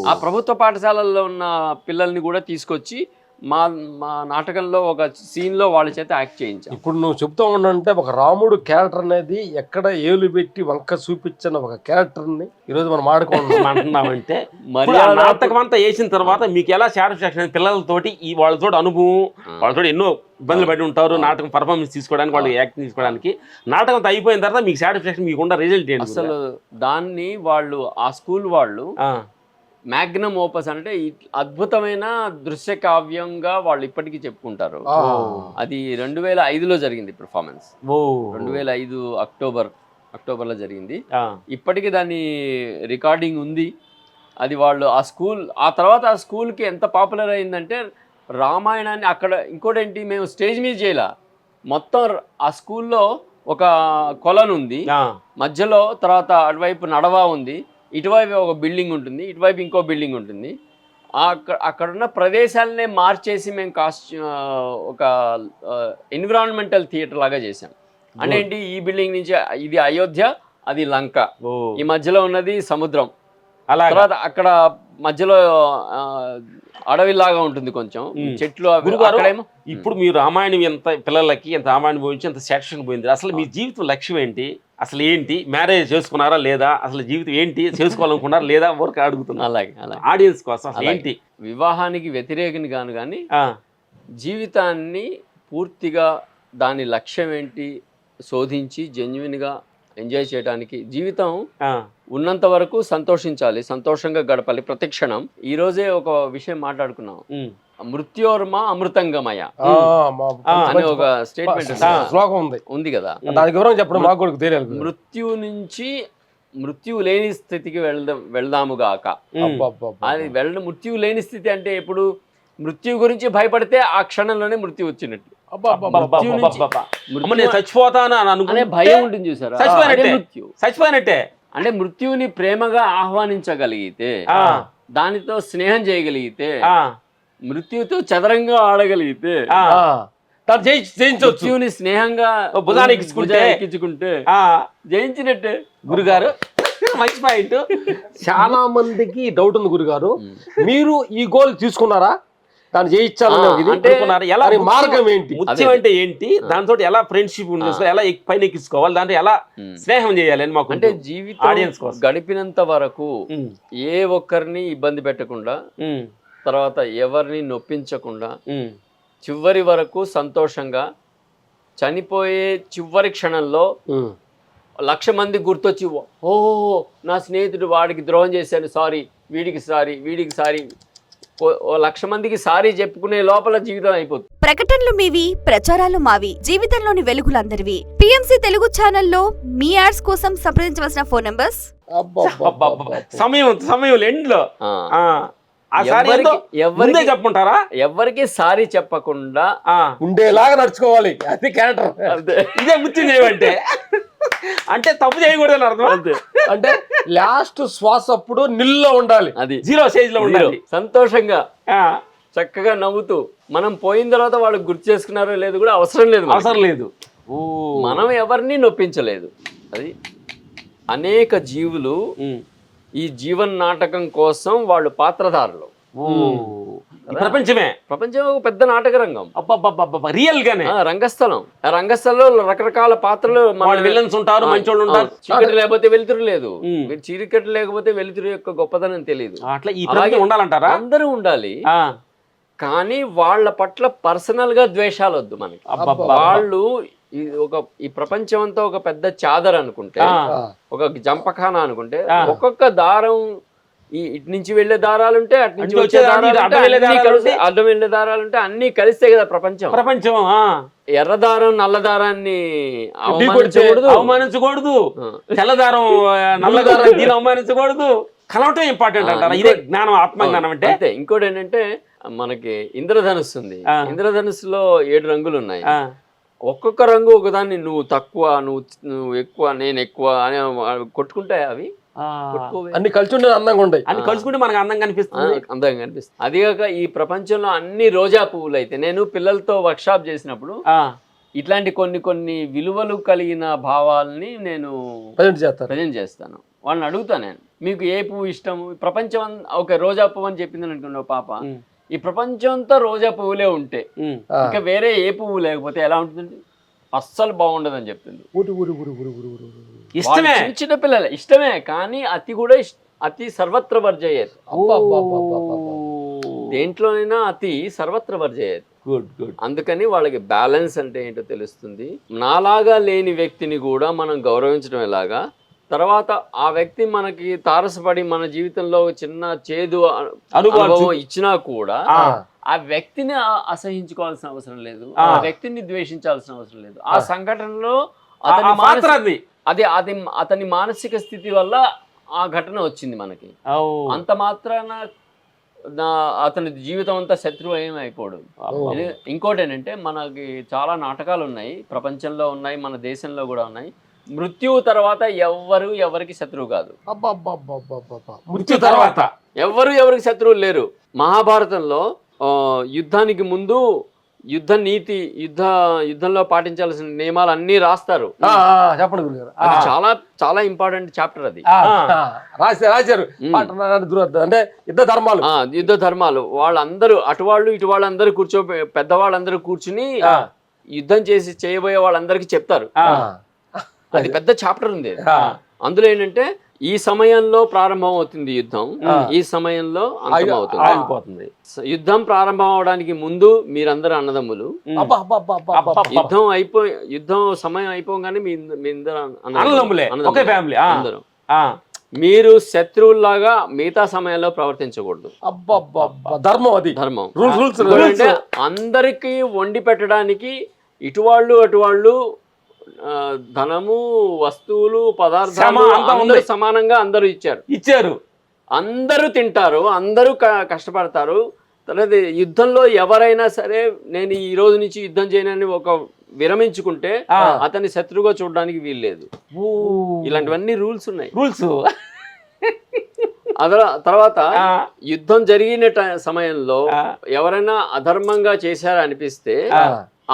ఆ ప్రభుత్వ పాఠశాలల్లో ఉన్న పిల్లల్ని కూడా తీసుకొచ్చి మా మా నాటకంలో ఒక సీన్లో వాళ్ళ చేత యాక్ట్ చేయించాం. ఇప్పుడు నువ్వు చెప్తా ఉండంటే ఒక రాముడు క్యారెక్టర్ అనేది ఎక్కడ ఏలు పెట్టి వంక చూపించిన ఒక క్యారెక్టర్ని ఈరోజు మనం ఆడుకుంటున్నాం. అంటున్నామంటే నాటకం అంతా వేసిన తర్వాత మీకు ఎలా సాటిస్ఫాక్షన్ పిల్లలతోటి ఈ వాళ్ళతో అనుభవం వాళ్ళతో ఎన్నో ఇబ్బందులు పడి ఉంటారు నాటకం పర్ఫార్మెన్స్ తీసుకోవడానికి వాళ్ళు యాక్టింగ్ తీసుకోవడానికి నాటకం అంతా అయిపోయిన తర్వాత మీకు సాటిస్ఫాక్షన్ మీకు ఉన్న రిజల్ట్ ఏంటి? అసలు దాన్ని వాళ్ళు ఆ స్కూల్ వాళ్ళు మ్యాగ్నమ్ ఓపస్ అంటే అద్భుతమైన దృశ్య కావ్యంగా వాళ్ళు ఇప్పటికీ చెప్పుకుంటారు. అది 2005లో జరిగింది పెర్ఫార్మెన్స్. 2005 అక్టోబర్లో జరిగింది. ఇప్పటికీ దాని రికార్డింగ్ ఉంది. అది వాళ్ళు ఆ స్కూల్ ఆ తర్వాత ఆ స్కూల్కి ఎంత పాపులర్ అయిందంటే రామాయణాన్ని అక్కడ ఇంకోటి ఏంటి మేము స్టేజ్ మీద చేయాల మొత్తం ఆ స్కూల్లో ఒక కొలను ఉంది మధ్యలో, తర్వాత అటువైపు నడవా ఉంది, ఇటువైపు ఒక బిల్డింగ్ ఉంటుంది, ఇటువైపు ఇంకో బిల్డింగ్ ఉంటుంది. అక్కడున్న ప్రదేశాలనే మార్చేసి మేము ఒక ఎన్విరాన్మెంటల్ థియేటర్ లాగా చేసాం. అంటే ఏంటి, ఈ బిల్డింగ్ నుంచి ఇది అయోధ్య, అది లంక, ఈ మధ్యలో ఉన్నది సముద్రం, తర్వాత అక్కడ మధ్యలో అడవిలాగా ఉంటుంది కొంచెం చెట్లు. ఇప్పుడు మీరు రామాయణం ఎంత పిల్లలకి ఎంత రామాయణం పోయించి ఎంత సాటిస్ఫాక్షన్ పోయింది. అసలు మీ జీవితం లక్ష్యం ఏంటి? అసలు ఏంటి? మ్యారేజ్ చేసుకున్నారా లేదా? అసలు జీవితం ఏంటి? చేసుకోవాలనుకున్నారా లేదా? ఊరికి అడుగుతున్నా. అలాగే ఆడియన్స్ కోసం అసలు ఏంటి? వివాహానికి వ్యతిరేకని కాను కానీ జీవితాన్ని పూర్తిగా దాని లక్ష్యం ఏంటి శోధించి జెన్యున్గా ఎంజాయ్ చేయడానికి, జీవితం ఉన్నంత వరకు సంతోషించాలి, సంతోషంగా గడపాలి ప్రతి క్షణం. ఈ రోజే ఒక విషయం మాట్లాడుకున్నాం, మృత్యోర్మ అమృతంగమయ అనే ఒక స్టేట్మెంట్ ఉంది కదా. మృత్యువు లేని స్థితికి వెళ్దాముగాక. అది మృత్యువు లేని స్థితి అంటే ఎప్పుడు మృత్యు గురించి భయపడితే ఆ క్షణంలోనే మృత్యు వచ్చినట్టు. చచ్చిపోతాను అనే భయం ఉంటుంది చూసారా, మృత్యు చచ్చిపోయినట్టే. అంటే మృత్యువుని ప్రేమగా ఆహ్వానించగలిగితే, దానితో స్నేహం చేయగలిగితే, మృత్యుతో చదరంగా ఆడగలిగితే, మృత్యువుని స్నేహంగా భుజానికి ఎక్కించుకుంటే జయించినట్టే. గురుగారు మంచి పాయింట్. చాలా మందికి డౌట్ ఉంది గురుగారు, మీరు ఈ గోల్ తీసుకున్నారా? దాన్ని జయించాలనుకున్నారు, ఎలా మార్గం ఏంటి, ముఖ్యం అంటే ఏంటి, దాంతో ఎలా ఫ్రెండ్షిప్ ఉంటుంది, ఎలా పైన ఎక్కించుకోవాలి, దాంట్లో ఎలా స్నేహం చేయాలి అని మాకు. అంటే జీవితం గడిపినంత వరకు ఏ ఒక్కరిని ఇబ్బంది పెట్టకుండా, తర్వాత ఎవరిని నొప్పించకుండా, చివరి వరకు సంతోషంగా చనిపోయే చివరి క్షణంలో 1,00,000 మంది గుర్తొచ్చి, ఓ నా స్నేహితుడు వాడికి ద్రోహం చేశాను, సారీ, వీడికి సారీ, వీడికి సారీ, 1,00,000 మందికి సారీ చెప్పుకునే లోపల జీవితం అయిపోతుంది. ప్రకటనలు మీవి, ప్రచారాలు మావి, జీవితంలోని వెలుగులందరివి. పిఎంసి తెలుగు ఛానల్లో మీ యాడ్స్ కోసం సంప్రదించవలసిన ఫోన్ నంబర్స్. సమయం ఎండ్ లో ఎవరికే చెప్పుకుంటారా? ఎవరికి సారీ చెప్పకుండా ఉండేలాగా నడుచుకోవాలి, అది క్యారెక్టర్. ఇదే ముఖ్యం చేయమంటే అంటే తప్పు చేయకూడదని అర్థం. అంటే లాస్ట్ శ్వాస అప్పుడు నిల్లో ఉండాలి, అది 0 స్టేజ్ లో ఉండాలి, సంతోషంగా చక్కగా నవ్వుతూ. మనం పోయిన తర్వాత వాళ్ళు గుర్తు చేసుకున్నారో లేదు కూడా అవసరం లేదు. మనం ఎవరిని నొప్పించలేదు. అది అనేక జీవులు ఈ జీవన నాటకం కోసం వాళ్ళు పాత్రధారులు. ప్రపంచం ఒక పెద్ద నాటక రంగం, రియల్ గానే రంగస్థలం. ఆ రంగస్థలంలో రకరకాల పాత్రలు, విలన్స్ ఉంటారు, మంచోళ్ళు ఉంటారు. చీకటి లేకపోతే వెలుతురు లేదు, చీకటి లేకపోతే వెలుతురు యొక్క గొప్పదనం తెలియదు. అట్లా ఈ ఉండాలంటారా? అందరూ ఉండాలి, కానీ వాళ్ళ పట్ల పర్సనల్ గా ద్వేషాలు వద్దు మనకి. వాళ్ళు ఈ ప్రపంచం అంతా ఒక పెద్ద చాదర్ అనుకుంటే, ఒక జంపఖానా అనుకుంటే, ఒక్కొక్క దారం, ఇటు నుంచి వెళ్లే దారాలుంటే, అటు నుంచి వచ్చే అడ్డం వెళ్లే దారాలుంటే అన్ని కలిస్తే కదా ప్రపంచం. ఎర్ర దారం నల్ల దారాన్ని అవమానించకూడదు, తెల్లదారం నల్లదారం దీన్ని అవమానించకూడదు. కలవటం ఇంపార్టెంట్ అంటారా? ఇదే జ్ఞానం, ఆత్మజ్ఞానం అంటే. అంతే. ఇంకోటి ఏంటంటే మనకి ఇంద్రధనుస్సు ఉంది, ఇంద్రధనుస్సులో 7 రంగులు ఉన్నాయి. ఒక్కొక్క రంగు ఒకదాన్ని నువ్వు తక్కువ, నువ్వు ఎక్కువ, నేను ఎక్కువ అని కొట్టుకుంటాయి. అవి అన్ని కలిసి ఉంటే అందంగా ఉంటాయి, అన్ని కలుసుకుంటే మనకు అందంగా కనిపిస్తుంది. అదిగాక ఈ ప్రపంచంలో అన్ని రోజా పువ్వులు అయితే, నేను పిల్లలతో వర్క్షాప్ చేసినప్పుడు ఇట్లాంటి కొన్ని విలువలు కలిగిన భావాలని నేను ప్రజెంట్ చేస్తాను. వాళ్ళని అడుగుతాను, నేను మీకు ఏ పువ్వు ఇష్టము, ప్రపంచం ఒక రోజా పువ్వు అని చెప్పింది అనుకోండి పాప, ఈ ప్రపంచం అంతా రోజా పువ్వులే ఉంటే ఉమ్. ఇంకా వేరే ఏ పువ్వు లేకపోతే ఎలా ఉంటుంది? అస్సలు బాగుండదని చెప్తుంది. ఊరు ఊరు ఊరు ఊరు ఊరు ఊరు ఊరు. ఇష్టమే. చిన్న చిన్న పిల్లలే ఇష్టమే, కానీ అతి కూడా అతి సర్వత్ర వర్జయ్యేది. దేంట్లోనైనా అతి సర్వత్ర వర్జయ్యేది. Good good. అందుకని వాళ్ళకి బ్యాలెన్స్ అంటే ఏంటో తెలుస్తుంది. నాలాగా లేని వ్యక్తిని కూడా మనం గౌరవించడం ఎలాగా, తర్వాత ఆ వ్యక్తి మనకి తారసపడి మన జీవితంలో ఒక చిన్న చేదు అనుభవం ఇచ్చినా కూడా ఆ వ్యక్తిని అసహించుకోవాల్సిన అవసరం లేదు, ఆ వ్యక్తిని ద్వేషించాల్సిన అవసరం లేదు. ఆ సంఘటనలో అతని మానసిక స్థితి వల్ల ఆ ఘటన వచ్చింది మనకి. అంత మాత్రాన అతని జీవితం అంతా శత్రువు ఏమైపోడు. ఇంకోటి ఏంటంటే మనకి చాలా నాటకాలు ఉన్నాయి, ప్రపంచంలో ఉన్నాయి, మన దేశంలో కూడా ఉన్నాయి. మృత్యువు తర్వాత ఎవరికి శత్రువు కాదు. మృత్యు తర్వాత ఎవరికి శత్రువులు లేరు. మహాభారతంలో యుద్ధానికి ముందు యుద్ధ నీతి యుద్ధంలో పాటించాల్సిన నియమాలు అన్ని రాస్తారు. చెప్పండి గురుగారు. అది చాలా చాలా ఇంపార్టెంట్ చాప్టర్ అది. రాశారు అంటే యుద్ధ ధర్మాలు. వాళ్ళందరూ అటువాళ్ళు ఇటువాళ్ళు అందరూ పెద్దవాళ్ళందరూ కూర్చుని యుద్ధం చేయబోయే వాళ్ళందరికీ చెప్తారు. అది పెద్ద చాప్టర్ ఉంది. అందులో ఏంటంటే ఈ సమయంలో ప్రారంభం అవుతుంది యుద్ధం, ఈ సమయంలో ఆగిపోతుంది. యుద్ధం ప్రారంభం అవడానికి ముందు మీరందరూ అన్నదమ్ములు. యుద్ధం సమయం అయిపోగానే మీ అన్నదమ్ములే, ఒకే ఫ్యామిలీ అందరూ. మీరు శత్రువుల్లాగా మిగతా సమయంలో ప్రవర్తించకూడదు. ధర్మం అంటే అందరికి వండి పెట్టడానికి ఇటువాళ్ళు ధనము, వస్తువులు, పదార్థాలు అందరూ సమానంగా అందరూ ఇచ్చారు. అందరూ తింటారు, అందరూ కష్టపడతారు. తర్వాత యుద్ధంలో ఎవరైనా సరే నేను ఈ రోజు నుంచి యుద్ధం చేయనని ఒక విరమించుకుంటే అతని శత్రువుగా చూడడానికి వీల్లేదు. ఇలాంటివన్నీ రూల్స్ ఉన్నాయి. తర్వాత యుద్ధం జరిగిన సమయంలో ఎవరైనా అధర్మంగా చేశారనిపిస్తే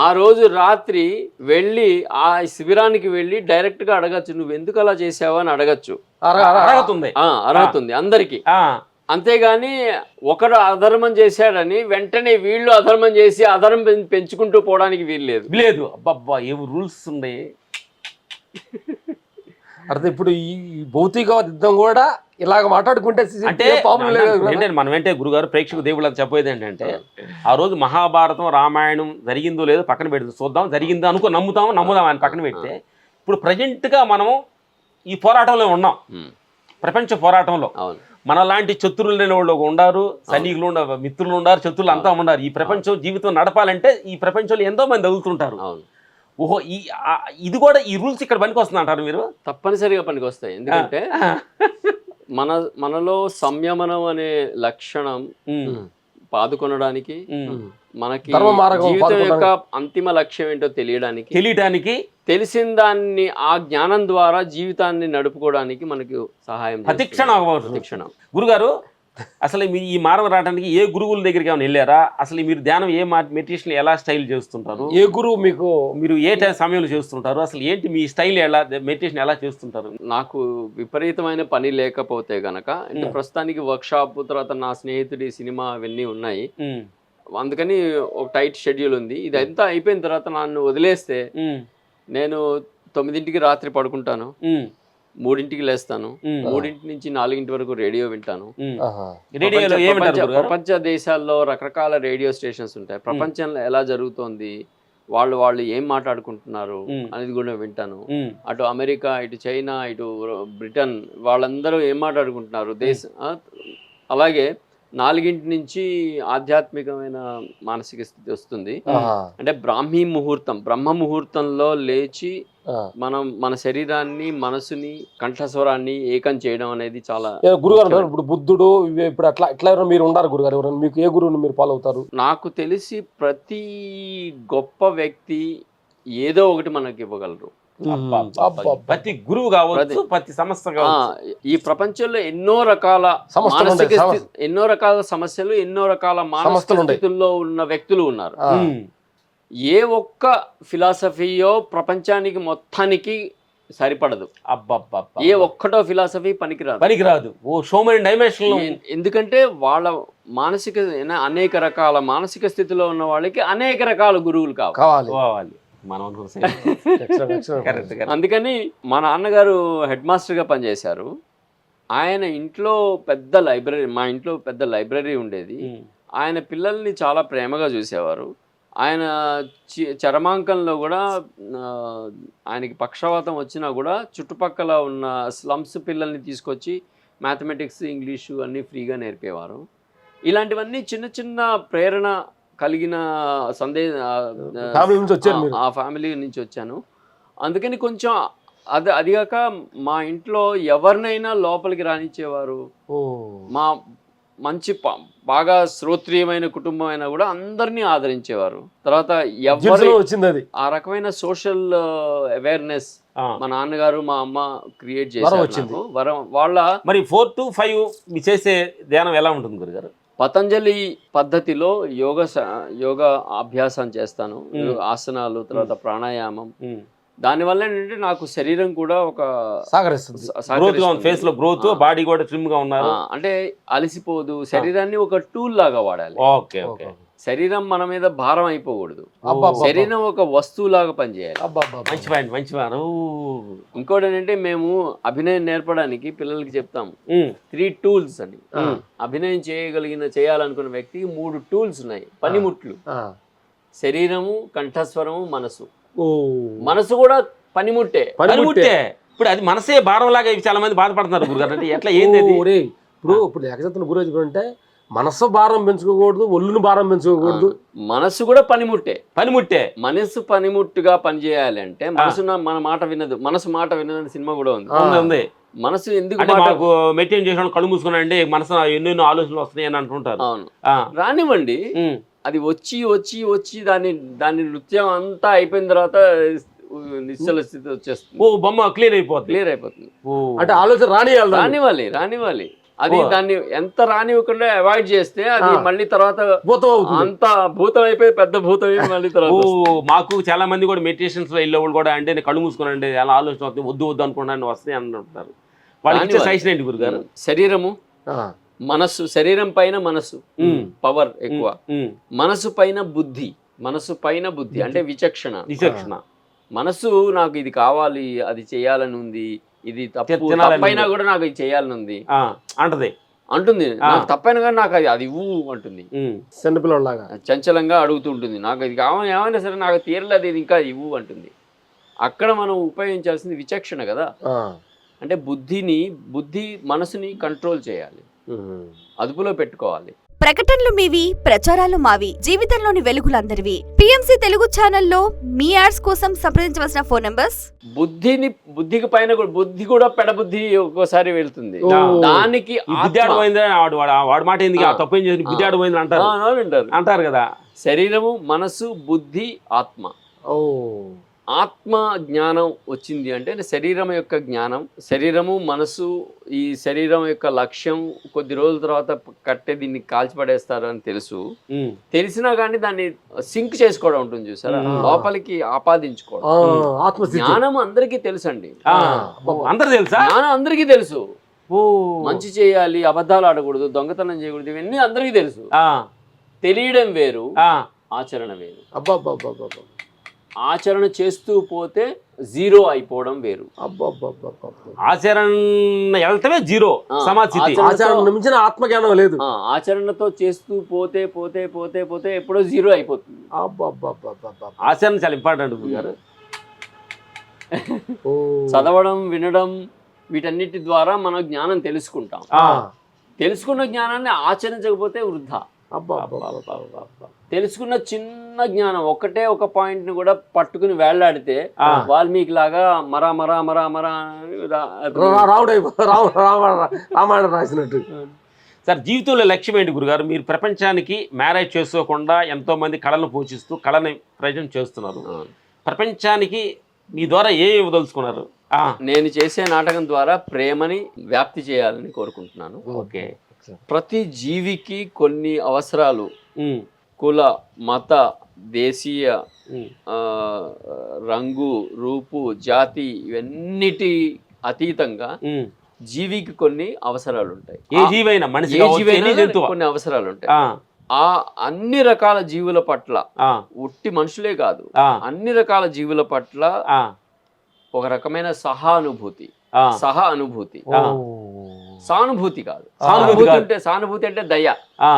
ఆ రోజు రాత్రి వెళ్ళి ఆ శిబిరానికి వెళ్ళి డైరెక్ట్ గా అడగచ్చు, నువ్వు ఎందుకు అలా చేసావు అని అడగచ్చు. అర్హత ఉంది అందరికి. అంతేగాని ఒకడు అధర్మం చేశాడని వెంటనే వీళ్ళు అధర్మం చేసి అధర్మం పెంచుకుంటూ పోవడానికి వీల్లేదు. అబ్బబ్బా ఏం రూల్స్ ఉన్నాయి. అర్థం ఇప్పుడు ఈ భౌతిక యుద్ధం కూడా ఇలాగ మాట్లాడుకుంటే మనం ఏంటంటే గురుగారు ప్రేక్షకు దేవుళ్ళకి చెప్పేది ఏంటంటే ఆ రోజు మహాభారతం రామాయణం జరిగిందో లేదో పక్కన పెడితే చూద్దాం, జరిగిందో నమ్ముదాం అని పక్కన పెడితే ఇప్పుడు ప్రజెంట్గా మనం ఈ పోరాటంలో ఉన్నాం. ప్రపంచ పోరాటంలో మన లాంటి శత్రువులు లేని వాళ్ళు ఉండారు, సైనికులు ఉండారు, మిత్రులు ఉండారు, శత్రువులు అంతా ఉన్నారు. ఈ ప్రపంచం జీవితం నడపాలంటే ఈ ప్రపంచంలో ఎంతో మంది తగులుతుంటారు. ఓహో ఇది కూడా ఈ రూల్స్ ఇక్కడ పనికి వస్తుంది అంటారు మీరు? తప్పనిసరిగా పనికి వస్తాయి. ఎందుకంటే మనలో సంయమనం అనే లక్షణం పాదుకొనడానికి, మనకి జీవితం యొక్క అంతిమ లక్ష్యం ఏంటో తెలియడానికి తెలిసిన దాన్ని ఆ జ్ఞానం ద్వారా జీవితాన్ని నడుపుకోవడానికి మనకు సహాయం ప్రతిక్షణం. గురుగారు అసలు మీ ఈ మార్గం రావడానికి ఏ గురువుల దగ్గరికి ఏమైనా వెళ్ళారా? అసలు మీరు ధ్యానం ఏ మెడిటేషన్ ఎలా స్టైల్ చేస్తుంటారు? ఏ గురువు మీరు ఏ సమయంలో చేస్తుంటారు? అసలు ఏంటి మీ స్టైల్ మెడిటేషన్ ఎలా చేస్తుంటారు? నాకు విపరీతమైన పని లేకపోతే గనక అంటే ప్రస్తుతానికి వర్క్ షాప్, తర్వాత నా స్నేహితుడి సినిమా అవన్నీ ఉన్నాయి. అందుకని ఒక టైట్ షెడ్యూల్ ఉంది. ఇదంతా అయిపోయిన తర్వాత నన్ను వదిలేస్తే నేను 9ంటికి రాత్రి పడుకుంటాను, 3ంటికి లేస్తాను, 3ంటి నుంచి 4ంటి వరకు రేడియో వింటాను. ప్రపంచ దేశాల్లో రకరకాల రేడియో స్టేషన్స్ ఉంటాయి. ప్రపంచంలో ఎలా జరుగుతోంది, వాళ్ళు ఏం మాట్లాడుకుంటున్నారు అనేది కూడా వింటాను. అటు అమెరికా, ఇటు చైనా, ఇటు బ్రిటన్ వాళ్ళందరూ ఏం మాట్లాడుకుంటున్నారు అలాగే 4ంటి నుంచి ఆధ్యాత్మికమైన మానసిక స్థితి వస్తుంది. అంటే బ్రహ్మ ముహూర్తంలో లేచి మనం మన శరీరాన్ని, మనసుని, కంఠస్వరాన్ని ఏకం చేయడం అనేది చాలా. గురుగారు ఇప్పుడు బుద్ధుడు ఇప్పుడు అట్లా మీరు ఉండారు గురుగారు, మీకు ఏ గురువుని మీరు ఫాలో అవుతారు? నాకు తెలిసి ప్రతి గొప్ప వ్యక్తి ఏదో ఒకటి మనకి ఇవ్వగలరు. ప్రతి గురువు కావచ్చు, ప్రతి సంస్థ కావచ్చు. ఈ ప్రపంచంలో ఎన్నో రకాల సమస్యలు, ఎన్నో రకాల మానసిక స్థితుల్లో ఉన్న వ్యక్తులు ఉన్నారు. ఏ ఒక్క ఫిలాసఫీయో ప్రపంచానికి మొత్తానికి సరిపడదు. ఏ ఒక్కటో ఫిలాసఫీ పనికిరాదు. ఓ సో మెనీ డైమెన్షన్లు. ఎందుకంటే మానసిక అనేక రకాల మానసిక స్థితిలో ఉన్న వాళ్ళకి అనేక రకాల గురువులు కావాలి. కావాలి. మనం అనుకున్న Correct. అందుకని మా నాన్నగారు హెడ్ మాస్టర్గా పనిచేశారు. ఆయన ఇంట్లో పెద్ద లైబ్రరీ, మా ఇంట్లో పెద్ద లైబ్రరీ ఉండేది. ఆయన పిల్లల్ని చాలా ప్రేమగా చూసేవారు. ఆయన చరమాంకంలో కూడా ఆయనకి పక్షవాతం వచ్చినా కూడా చుట్టుపక్కల ఉన్న స్లమ్స్ పిల్లల్ని తీసుకొచ్చి మ్యాథమెటిక్స్, ఇంగ్లీషు అన్నీ ఫ్రీగా నేర్పేవారు. ఇలాంటివన్నీ చిన్న చిన్న ప్రేరణ కలిగిన ఆ ఫ్యామిలీ నుంచి వచ్చాను. అందుకని కొంచెం అదిగాక మా ఇంట్లో ఎవరినైనా లోపలికి రానిచ్చేవారు. మా మంచి బాగా శ్రోత్రియమైన కుటుంబం అయినా కూడా అందరినీ ఆదరించేవారు. తర్వాత ఎవరు వచ్చింది ఆ రకమైన సోషల్ అవేర్నెస్ మా నాన్నగారు మా అమ్మ క్రియేట్ చేశారు. వాళ్ళ మరి 4 to 5 మీ చేసే ధ్యానం ఎలా ఉంటుంది గురుగారు? పతంజలి పద్ధతిలో యోగా అభ్యాసం చేస్తాను. ఆసనాలు, తర్వాత ప్రాణాయామం. దానివల్ల ఏంటంటే నాకు శరీరం కూడా ఒక ఫేస్ లో గ్రోత్, బాడీ కూడా ట్రిమ్ గా ఉన్నారు. అంటే అలసిపోదు. శరీరాన్ని ఒక టూల్ లాగా వాడాలి. Okay okay. శరీరం మన మీద భారం అయిపోకూడదు. శరీరం ఒక వస్తువు లాగా పనిచేయాలి. మంచి పాయింట్, మంచి పాయింట్. ఇంకోటి ఏంటంటే మేము అభినయం నేర్పడానికి పిల్లలకి చెప్తాం 3 టూల్స్ అని. అభినయం చేయాలనుకున్న వ్యక్తికి 3 టూల్స్ ఉన్నాయి, పనిముట్లు. శరీరము, కంఠస్వరము, మనసు. మనసు కూడా పనిముట్టే. ఇప్పుడు అది మనసే భారం లాగా చాలా మంది బాధపడుతున్నారు గురుగారు. అంటే ఎట్లా ఏంది ఇప్పుడు ఏకచత్తున గురువు అంటే మనసు భారం పెంచుకోకూడదు, ఒళ్ళును భారం పెంచుకోకూడదు. మనసు కూడా పనిముట్టే. మనసు పనిముట్టుగా పనిచేయాలి అంటే మనసు మన మాట వినదు. మనసు మాట వినదని సినిమా కూడా ఉంది. మనసు ఎందుకు మాకు మెయింటైన్ చేసిన కళ్ళు మూసుకున్నాండి, మనసు ఎన్నెన్నో ఆలోచనలు వస్తున్నాయి అని అంటుంటారు. అవును, రానివ్వండి. అది వచ్చి వచ్చి వచ్చి దాని నృత్యం అంతా అయిపోయిన తర్వాత నిశ్చల స్థితి వచ్చేస్తుంది. బొమ్మ క్లియర్ అయిపోతుంది. అంటే ఆలోచన రానివ్వాలి. అది దాన్ని ఎంత రానివ్వకుండా అవాయిడ్ చేస్తే అది మళ్ళీ తర్వాత అంత భూతం అయిపోయి పెద్ద భూతం అయిపోయి మళ్ళీ తర్వాత. మాకు చాలా మంది కూడా మెడిటేషన్స్ లో వెళ్ళేవాళ్ళు కూడా అంటే నేను కళ్ళు మూసుకున్నాండి అలా ఆలోచన వస్తుంది, వద్దు అనుకున్నాను వస్తాయి అని అంటారు. వాళ్ళకి సజెషన్ ఏంటి గురుగారు? శరీరము, మనస్సు. శరీరం పైన మనస్సు పవర్ ఎక్కువ. మనసు పైన బుద్ధి అంటే విచక్షణ. మనసు నాకు ఇది కావాలి, అది చేయాలని ఉంది, ఇది తప్పైనా కూడా నాకు ఇది చేయాలని ఉంది అంటుంది. నాకు తప్పైనా కానీ నాకు అది ఇవ్వు అంటుంది. చిన్నపిల్లలాగా చంచలంగా అడుగుతూ ఉంటుంది. నాకు ఇది కావాలి, ఏమైనా సరే నాకు తీరలేదు, ఇది ఇంకా ఇవ్వు అంటుంది. అక్కడ మనం ఉపయోగించాల్సింది విచక్షణ కదా. అంటే బుద్ధి మనసుని కంట్రోల్ చేయాలి, అదుపులో పెట్టుకోవాలి. ప్రకటనలు మీవి, ప్రచారాలు మావి, జీవితంలోని వెలుగులందరివి. పిఎంసి తెలుగు ఛానల్లో మీ యాడ్స్ కోసం సంప్రదించవలసిన ఫోన్ నంబర్స్. బుద్ధికి పైన బుద్ధి కూడా పెడబుద్ధి ఒక్కోసారి వెళ్తుంది. దానికి వాడి మాట ఎందుకు తప్పేం చేసి బుద్ధి ఆడిపోయింది అంటారు కదా. శరీరము, మనసు, బుద్ధి, ఆత్మ జ్ఞానం వచ్చింది అంటే శరీరం యొక్క జ్ఞానం. శరీరము, మనసు, ఈ శరీరం యొక్క లక్ష్యం కొద్ది రోజుల తర్వాత కట్టే దీన్ని కాల్చిపడేస్తారు అని తెలిసినా కానీ దాన్ని సింక్ చేసుకోవడం ఉంటుంది చూసారా, లోపలికి ఆపాదించుకోవడం. జ్ఞానం అందరికీ తెలుసండి. జ్ఞానం అందరికీ తెలుసు. మంచి చేయాలి, అబద్ధాలు ఆడకూడదు, దొంగతనం చేయకూడదు, ఇవన్నీ అందరికీ తెలుసు. తెలియడం వేరు, ఆచరణ వేరు. ఆచరణ చేస్తూ పోతే జీరో అయిపోవడం వేరు. ఆచరణ వెళ్తే జీరో సమాధి. ఆత్మజ్ఞానం లేదు. ఆచరణతో చేస్తూ పోతే పోతే పోతే పోతే ఎప్పుడో జీరో అయిపోతుంది. ఆచరణ చాలా ఇంపార్టెంట్ గారు. చదవడం, వినడం, వీటన్నిటి ద్వారా మనం జ్ఞానం తెలుసుకుంటాం. తెలుసుకున్న జ్ఞానాన్ని ఆచరించకపోతే వృధా. తెలుసుకున్న చిన్న జ్ఞానం ఒకటే ఒక పాయింట్ ని కూడా పట్టుకుని వేళ్లాడితే వాల్మీకి లాగా మరా మరా మరా మరా రామాయణం రాసినట్టు. సార్, జీవితంలో లక్ష్యం ఏంటి గురుగారు? మీరు ప్రపంచానికి మ్యారేజ్ చేసుకోకుండా ఎంతో మంది కళను పోషిస్తూ కళని ప్రజెంట్ చేస్తున్నారు. ప్రపంచానికి మీ ద్వారా ఏమి ఇవ్వదలుచుకున్నారు? నేను చేసే నాటకం ద్వారా ప్రేమని వ్యాప్తి చేయాలని కోరుకుంటున్నాను. ఓకే. ప్రతి జీవికి కొన్ని అవసరాలు, కుల, మత, దేశీయ, రంగు, రూపు, జాతి ఇవన్నిటి అతీతంగా జీవికి కొన్ని అవసరాలు ఉంటాయి. ఏ జీవైనా మనిషి ఏ కావచ్చు, జీవైనా ఎన్ని జంతువు. కొన్ని అవసరాలు ఉంటాయి. ఆ, ఆ అన్ని రకాల జీవుల పట్ల, ఆ, ఉట్టి మనుషులే కాదు, ఆ, అన్ని రకాల జీవుల పట్ల ఆ, ఒక రకమైన సహానుభూతి, ఆ, సహ అనుభూతి, ఓ. సానుభూతి కాదు. సానుభూతి సానుభూతి అంటే దయ. ఆ,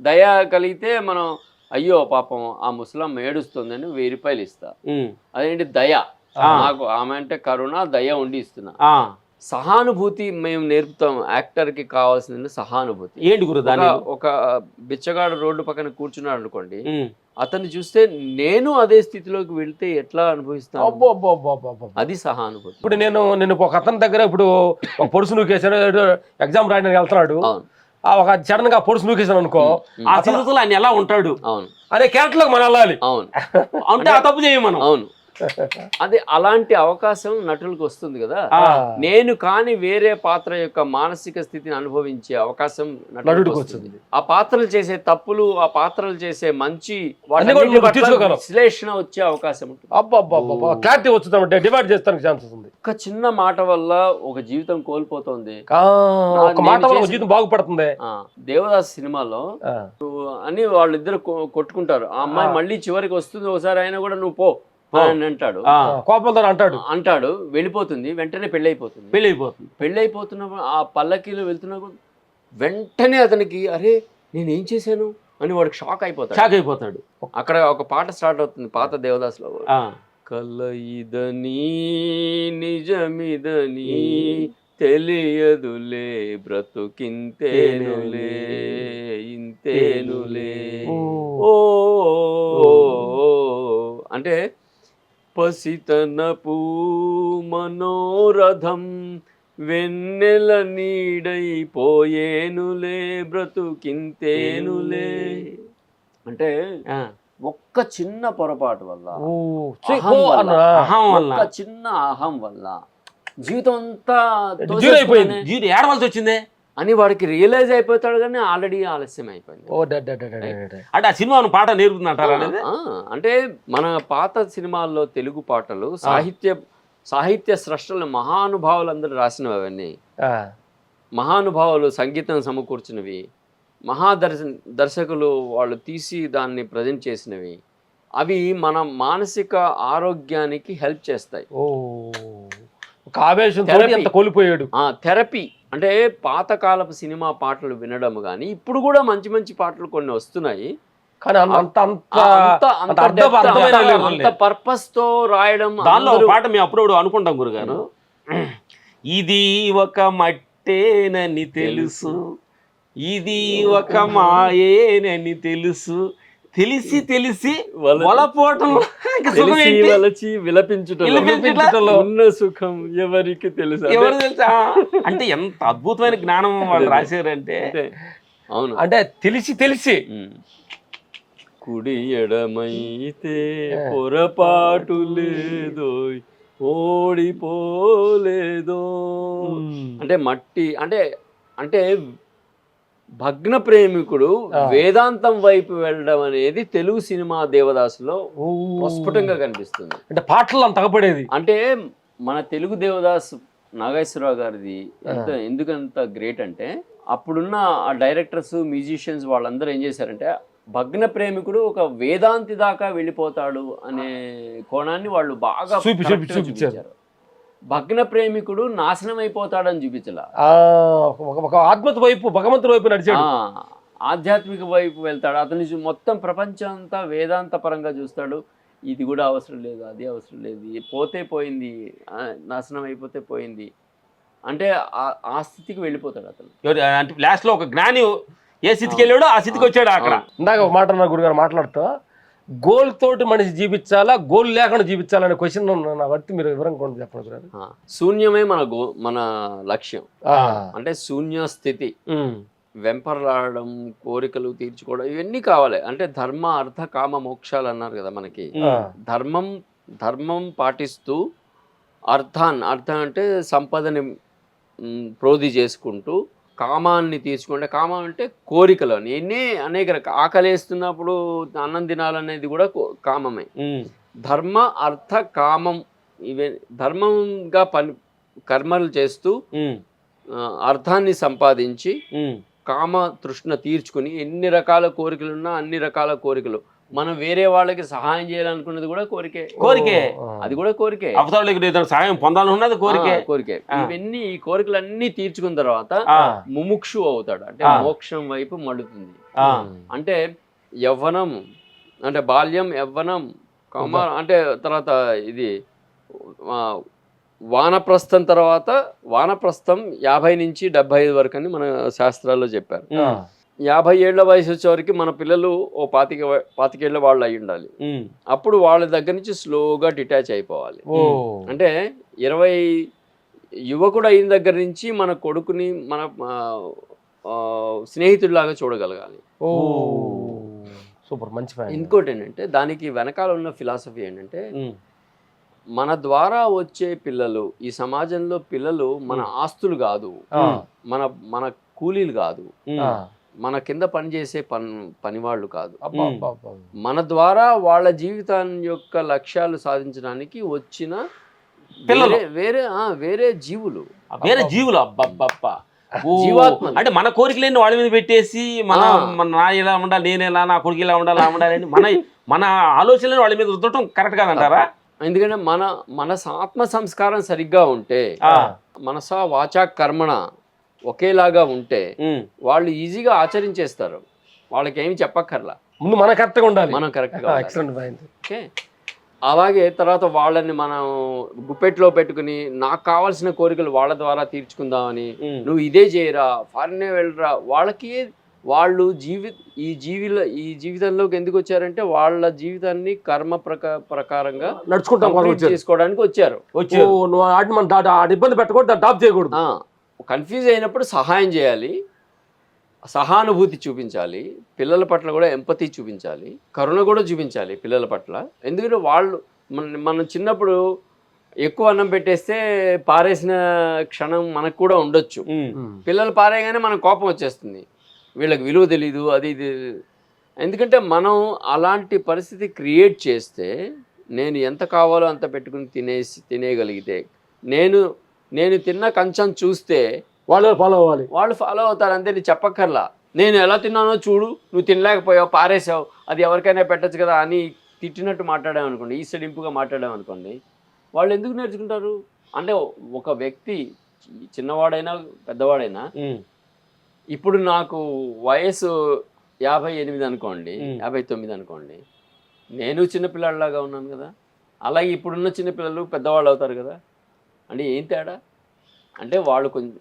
దయ కలిగితే మనం అయ్యో పాపం ఆ ముసలమ్మ ఏడుస్తుందని 1000 రూపాయలు ఇస్తా. ఉమ్, అదేంటి దయ. నాకు ఆమె అంటే కరుణ, దయ ఉండి ఇస్తున్నా. ఆ. సహానుభూతి మేము నేర్పుతాం. యాక్టర్కి కావాల్సింది సహానుభూతి. ఏంటి గురు దాని? ఒక బిచ్చగాడు రోడ్డు పక్కన కూర్చున్నాడు అనుకోండి, ఉమ్, అతన్ని చూస్తే నేను అదే స్థితిలోకి వెళ్తే ఎట్లా అనుభవిస్తాను, అబ్బో, అబ్బో, అబ్బో, అబ్బో, అబ్బో. అది సహానుభూతి. ఇప్పుడు నేను ఒక అతని దగ్గర ఇప్పుడు ఒక పొడుసు నూకేసాను, ఎగ్జామ్ రాయడానికి వెళ్తున్నాడు, అవును, ఒక సడన్ గా పొడుసు నూకేసాను అనుకో, ఆ స్థితిలో ఆయన ఎలా ఉంటాడు అవును, అనే క్యారెక్టర్లోకి మనం వెళ్ళాలి. అవును, అంటే ఆ తప్పు చేయం మనం. అవును. అది అలాంటి అవకాశం నటులకు వస్తుంది కదా. ఆ, నేను కాని వేరే పాత్ర యొక్క మానసిక స్థితిని అనుభవించే అవకాశం నటుడికి వస్తుంది. ఆ పాత్రలు చేసే తప్పులు, ఆ పాత్రలు చేసే మంచి అన్ని కూడా వాటి పట్ల తీసుకోగలం. విశ్లేషణ వచ్చే అవకాశం ఉంటుంది. అబ్బా క్లారిటీ వచ్చుతామంటే డివైడ్ చేస్తానికి ఛాన్సెస్ ఉంది. ఒక చిన్న మాట వల్ల ఒక జీవితం కోల్పోతుంది. ఒక మాట వల్ల ఒక జీవితం బాగుపడుతుంది. దేవదాస్ సినిమాలో ఆ. అని వాళ్ళిద్దరు కొట్టుకుంటారు. ఆ అమ్మాయి మళ్ళీ చివరికి వస్తుంది ఒకసారి, అయినా కూడా నువ్వు పో అని అంటాడు. ఆ, కోపంతో అంటాడు, వెళ్ళిపోతుంది. వెంటనే పెళ్ళైపోతుంది. పెళ్ళైపోతుంది. ఆ పల్లకీలో వెళ్తున్నప్పుడు వెంటనే అతనికి అరే నేనేం చేశాను అని వాడికి షాక్ అయిపోతాడు. అక్కడ ఒక పాట స్టార్ట్ అవుతుంది పాత దేవదాసులో. ఆ, కల ఇదని నిజమిదని తెలియదులే బ్రతుకింతేనులే ఇంతేనులే ఓ అంటే పసితనపు మనోరథం వెన్నెల నీడైపోయేనులే బ్రతుకింతేనులే. అంటే ఆ. ఒక్క చిన్న పొరపాటు వల్ల, అహం వల్ల, ఒక్క చిన్న అహం వల్ల జీవితం అంతా అయిపోయింది. జీవితం ఏడవలసి వచ్చిందే అని వాడికి రియలైజ్ అయిపోతాడు, కానీ ఆల్రెడీ ఆలస్యం అయిపోయింది. అంటే ఆ సినిమా పాట నేర్పుతుందంటారా అనేది? అంటే మన పాత సినిమాల్లో తెలుగు పాటలు సాహిత్య స్రష్టలు మహానుభావులందరూ రాసినవి. అవన్నీ మహానుభావులు సంగీతం సమకూర్చినవి, దర్శకులు వాళ్ళు తీసి దాన్ని ప్రజెంట్ చేసినవి. అవి మన మానసిక ఆరోగ్యానికి హెల్ప్ చేస్తాయి. కోల్పోయాడు థెరపీ. అంటే పాతకాలపు సినిమా పాటలు వినడం కానీ ఇప్పుడు కూడా మంచి మంచి పాటలు కొన్ని వస్తున్నాయి, కానీ అంత పర్పస్ తో రాయడం. దానిలో ఒక పాట మేము అప్పుడప్పుడు అనుకుంటాం గురుగారు, ఇది ఒక మట్టేనని తెలుసు, ఇది ఒక మాయేనని తెలుసు, తెలిసి తెలిసి వలపోవటం వలచి విలపించుటలో ఉన్న సుఖం ఎవరికి తెలుసు. ఎవరు తెలుసా? అంటే ఎంత అద్భుతమైన జ్ఞానం వాళ్ళు రాశారంటే. అవును, అంటే తెలిసి కుడి ఎడమైతే పొరపాటు లేదో ఓడిపోలేదో. అంటే మట్టి అంటే భగ్న ప్రేమికుడు వేదాంతం వైపు వెళ్ళడం అనేది తెలుగు సినిమా దేవదాసులో ప్రస్ఫుటంగా కనిపిస్తుంది. అంటే పాటలు అంత తగపడేది. అంటే మన తెలుగు దేవదాస్ నాగేశ్వరరావు గారిది ఎందుకంత గ్రేట్ అంటే, అప్పుడున్న ఆ డైరెక్టర్స్, మ్యూజిషియన్స్ వాళ్ళందరూ ఏం చేశారంటే, భగ్న ప్రేమికుడు ఒక వేదాంతి దాకా వెళ్ళిపోతాడు అనే కోణాన్ని వాళ్ళు బాగా చూపించారు. భగ్న ప్రేమికుడు నాశనం అయిపోతాడని చూపించలా, ఒక ఆత్మత వైపు, భగవంతుడి వైపు నడిచాడు, ఆధ్యాత్మిక వైపు వెళ్తాడు. అతని మొత్తం ప్రపంచం అంతా వేదాంత పరంగా చూస్తాడు. ఇది కూడా అవసరం లేదు, అది అవసరం లేదు, పోతే పోయింది, నాశనం అయిపోతే పోయింది అంటే ఆ స్థితికి వెళ్ళిపోతాడు అతను. అంటే లాస్ట్ లో ఒక జ్ఞాని ఏ స్థితికి వెళ్ళాడో ఆ స్థితికి వచ్చాడు. అక్కడ ఇందాక ఒక మాట నా గురుగారు మాట్లాడుతూ, గోల్ తోటి మనిషి జీవించాలా, గోల్ లేకుండా జీవించాలనే క్వశ్చన్ నా బట్టి మీరు వివరంగా చెప్పండి. శూన్యమే మన లక్ష్యం. అంటే శూన్య స్థితి, వెంపర్లాడడం, కోరికలు తీర్చుకోవడం, ఇవన్నీ కావాలి. అంటే ధర్మ అర్థ కామ మోక్షాలు అన్నారు కదా మనకి. ధర్మం పాటిస్తూ అర్థం అంటే సంపదని ప్రోధి చేసుకుంటూ, కామాన్ని తీసుకుంటే, కామం అంటే కోరికలు ఎన్ని అనేక ఆకలేస్తున్నప్పుడు అన్నం తినాలనేది కూడా కామమే. ధర్మ అర్థ కామం ఇవే ధర్మంగా కర్మలు చేస్తూ అర్థాన్ని సంపాదించి ఉమ్. కామ తృష్ణ తీర్చుకుని ఎన్ని రకాల కోరికలున్నా అన్ని రకాల కోరికలు మనం వేరే వాళ్ళకి సహాయం చేయాలనుకున్నది కూడా కోరికే. అది కూడా కోరికే. అవతలకి ఏదైనా సహాయం పొందాలన్నది కోరికే. కోరికే. ఇవన్నీ ఈ కోరికలన్నీ తీర్చుకున్న తర్వాత ముముక్షు అవుతాడు, అంటే మోక్షం వైపు మడుతుంది. అంటే యవ్వనం అంటే బాల్యం, యవ్వనం, అంటే తర్వాత ఇది వానప్రస్థం, తర్వాత వానప్రస్థం 50 నుంచి 75 వరకు అని మన శాస్త్రాల్లో చెప్పారు. 50 ఏళ్ల వయసు వచ్చేవరకు మన పిల్లలు ఓ 25 ఏళ్ల వాళ్ళు అయి ఉండాలి. అప్పుడు వాళ్ళ దగ్గర నుంచి స్లోగా డిటాచ్ అయిపోవాలి. అంటే 20 యువకుడు అయిన దగ్గర నుంచి మన కొడుకుని మన స్నేహితుడిలాగా చూడగలగాలి. సూపర్, మంచి. ఇంకోటి ఏంటంటే దానికి వెనకాల ఉన్న ఫిలాసఫీ ఏంటంటే మన ద్వారా వచ్చే పిల్లలు, ఈ సమాజంలో పిల్లలు మన ఆస్తులు కాదు, మన కూలీలు కాదు, మన కింద పనిచేసే పనివాళ్ళు కాదు. మన ద్వారా వాళ్ళ జీవితాన్ని యొక్క లక్ష్యాలు సాధించడానికి వచ్చిన వేరే జీవులు. అబ్బబ్బబ్బా, జీవాత్మ. అంటే మన కోరికలేని వాళ్ళ మీద పెట్టేసి నా ఇలా ఉండాలి, నేను ఎలా, నా కొడుకు ఇలా ఉండాలి, అలా ఉండాలని మన ఆలోచనలు వాళ్ళ మీద రుద్దటం కరెక్ట్ కాదంటారా? ఎందుకంటే మన ఆత్మ సంస్కారం సరిగ్గా ఉంటే, మనస వాచా కర్మణ ఒకేలాగా ఉంటే వాళ్ళు ఈజీగా ఆచరించేస్తారు. వాళ్ళకి ఏమి చెప్పక్కర్లా, ముందు మనం కరెక్ట్గా ఉండాలి, మనం కరెక్ట్గా. ఓకే, అలాగే తర్వాత వాళ్ళని మనం గుప్పెట్లో పెట్టుకుని నాకు కావాల్సిన కోరికలు వాళ్ళ ద్వారా తీర్చుకుందామని నువ్వు ఇదే చేయరా, ఫారిన్ వెళ్ళరా, వాళ్ళకి వాళ్ళు ఈ జీవితంలోకి ఎందుకు వచ్చారంటే వాళ్ళ జీవితాన్ని కర్మ ప్రకారంగా చేసుకోవడానికి వచ్చారు. ఇబ్బంది పెట్టకూడదు, డాప్ చేయకూడదు. కన్ఫ్యూజ్ అయినప్పుడు సహాయం చేయాలి, సహానుభూతి చూపించాలి, పిల్లల పట్ల కూడా ఎంపతి చూపించాలి, కరుణ కూడా చూపించాలి పిల్లల పట్ల. ఎందుకంటే వాళ్ళు మనం చిన్నప్పుడు ఎక్కువ అన్నం పెట్టేస్తే పారేసిన క్షణం మనకు కూడా ఉండొచ్చు. పిల్లలు పారేయగానే మనకు కోపం వచ్చేస్తుంది, వీళ్ళకి విలువ తెలీదు, అది ఇది. ఎందుకంటే మనం అలాంటి పరిస్థితి క్రియేట్ చేస్తే, నేను ఎంత కావాలో అంత పెట్టుకుని తినేయగలిగితే, నేను తిన్న కంచం చూస్తే వాళ్ళు ఫాలో అవుతారు. అంతే, నేను చెప్పక్కర్లా. నేను ఎలా తిన్నానో చూడు, నువ్వు తినలేకపోయావు, పారేసావు, అది ఎవరికైనా పెట్టచ్చు కదా అని తిట్టినట్టు మాట్లాడామనుకోండి, ఈసడింపుగా మాట్లాడామనుకోండి, వాళ్ళు ఎందుకు నేర్చుకుంటారు? అంటే ఒక వ్యక్తి చిన్నవాడైనా పెద్దవాడైనా, ఇప్పుడు నాకు వయసు 58 అనుకోండి, 59 అనుకోండి, నేను చిన్నపిల్లాడిలాగా ఉన్నాను కదా, అలాగే ఇప్పుడున్న చిన్నపిల్లలు పెద్దవాళ్ళు అవుతారు కదా. అంటే ఏం తేడా? అంటే వాళ్ళు కొంచెం,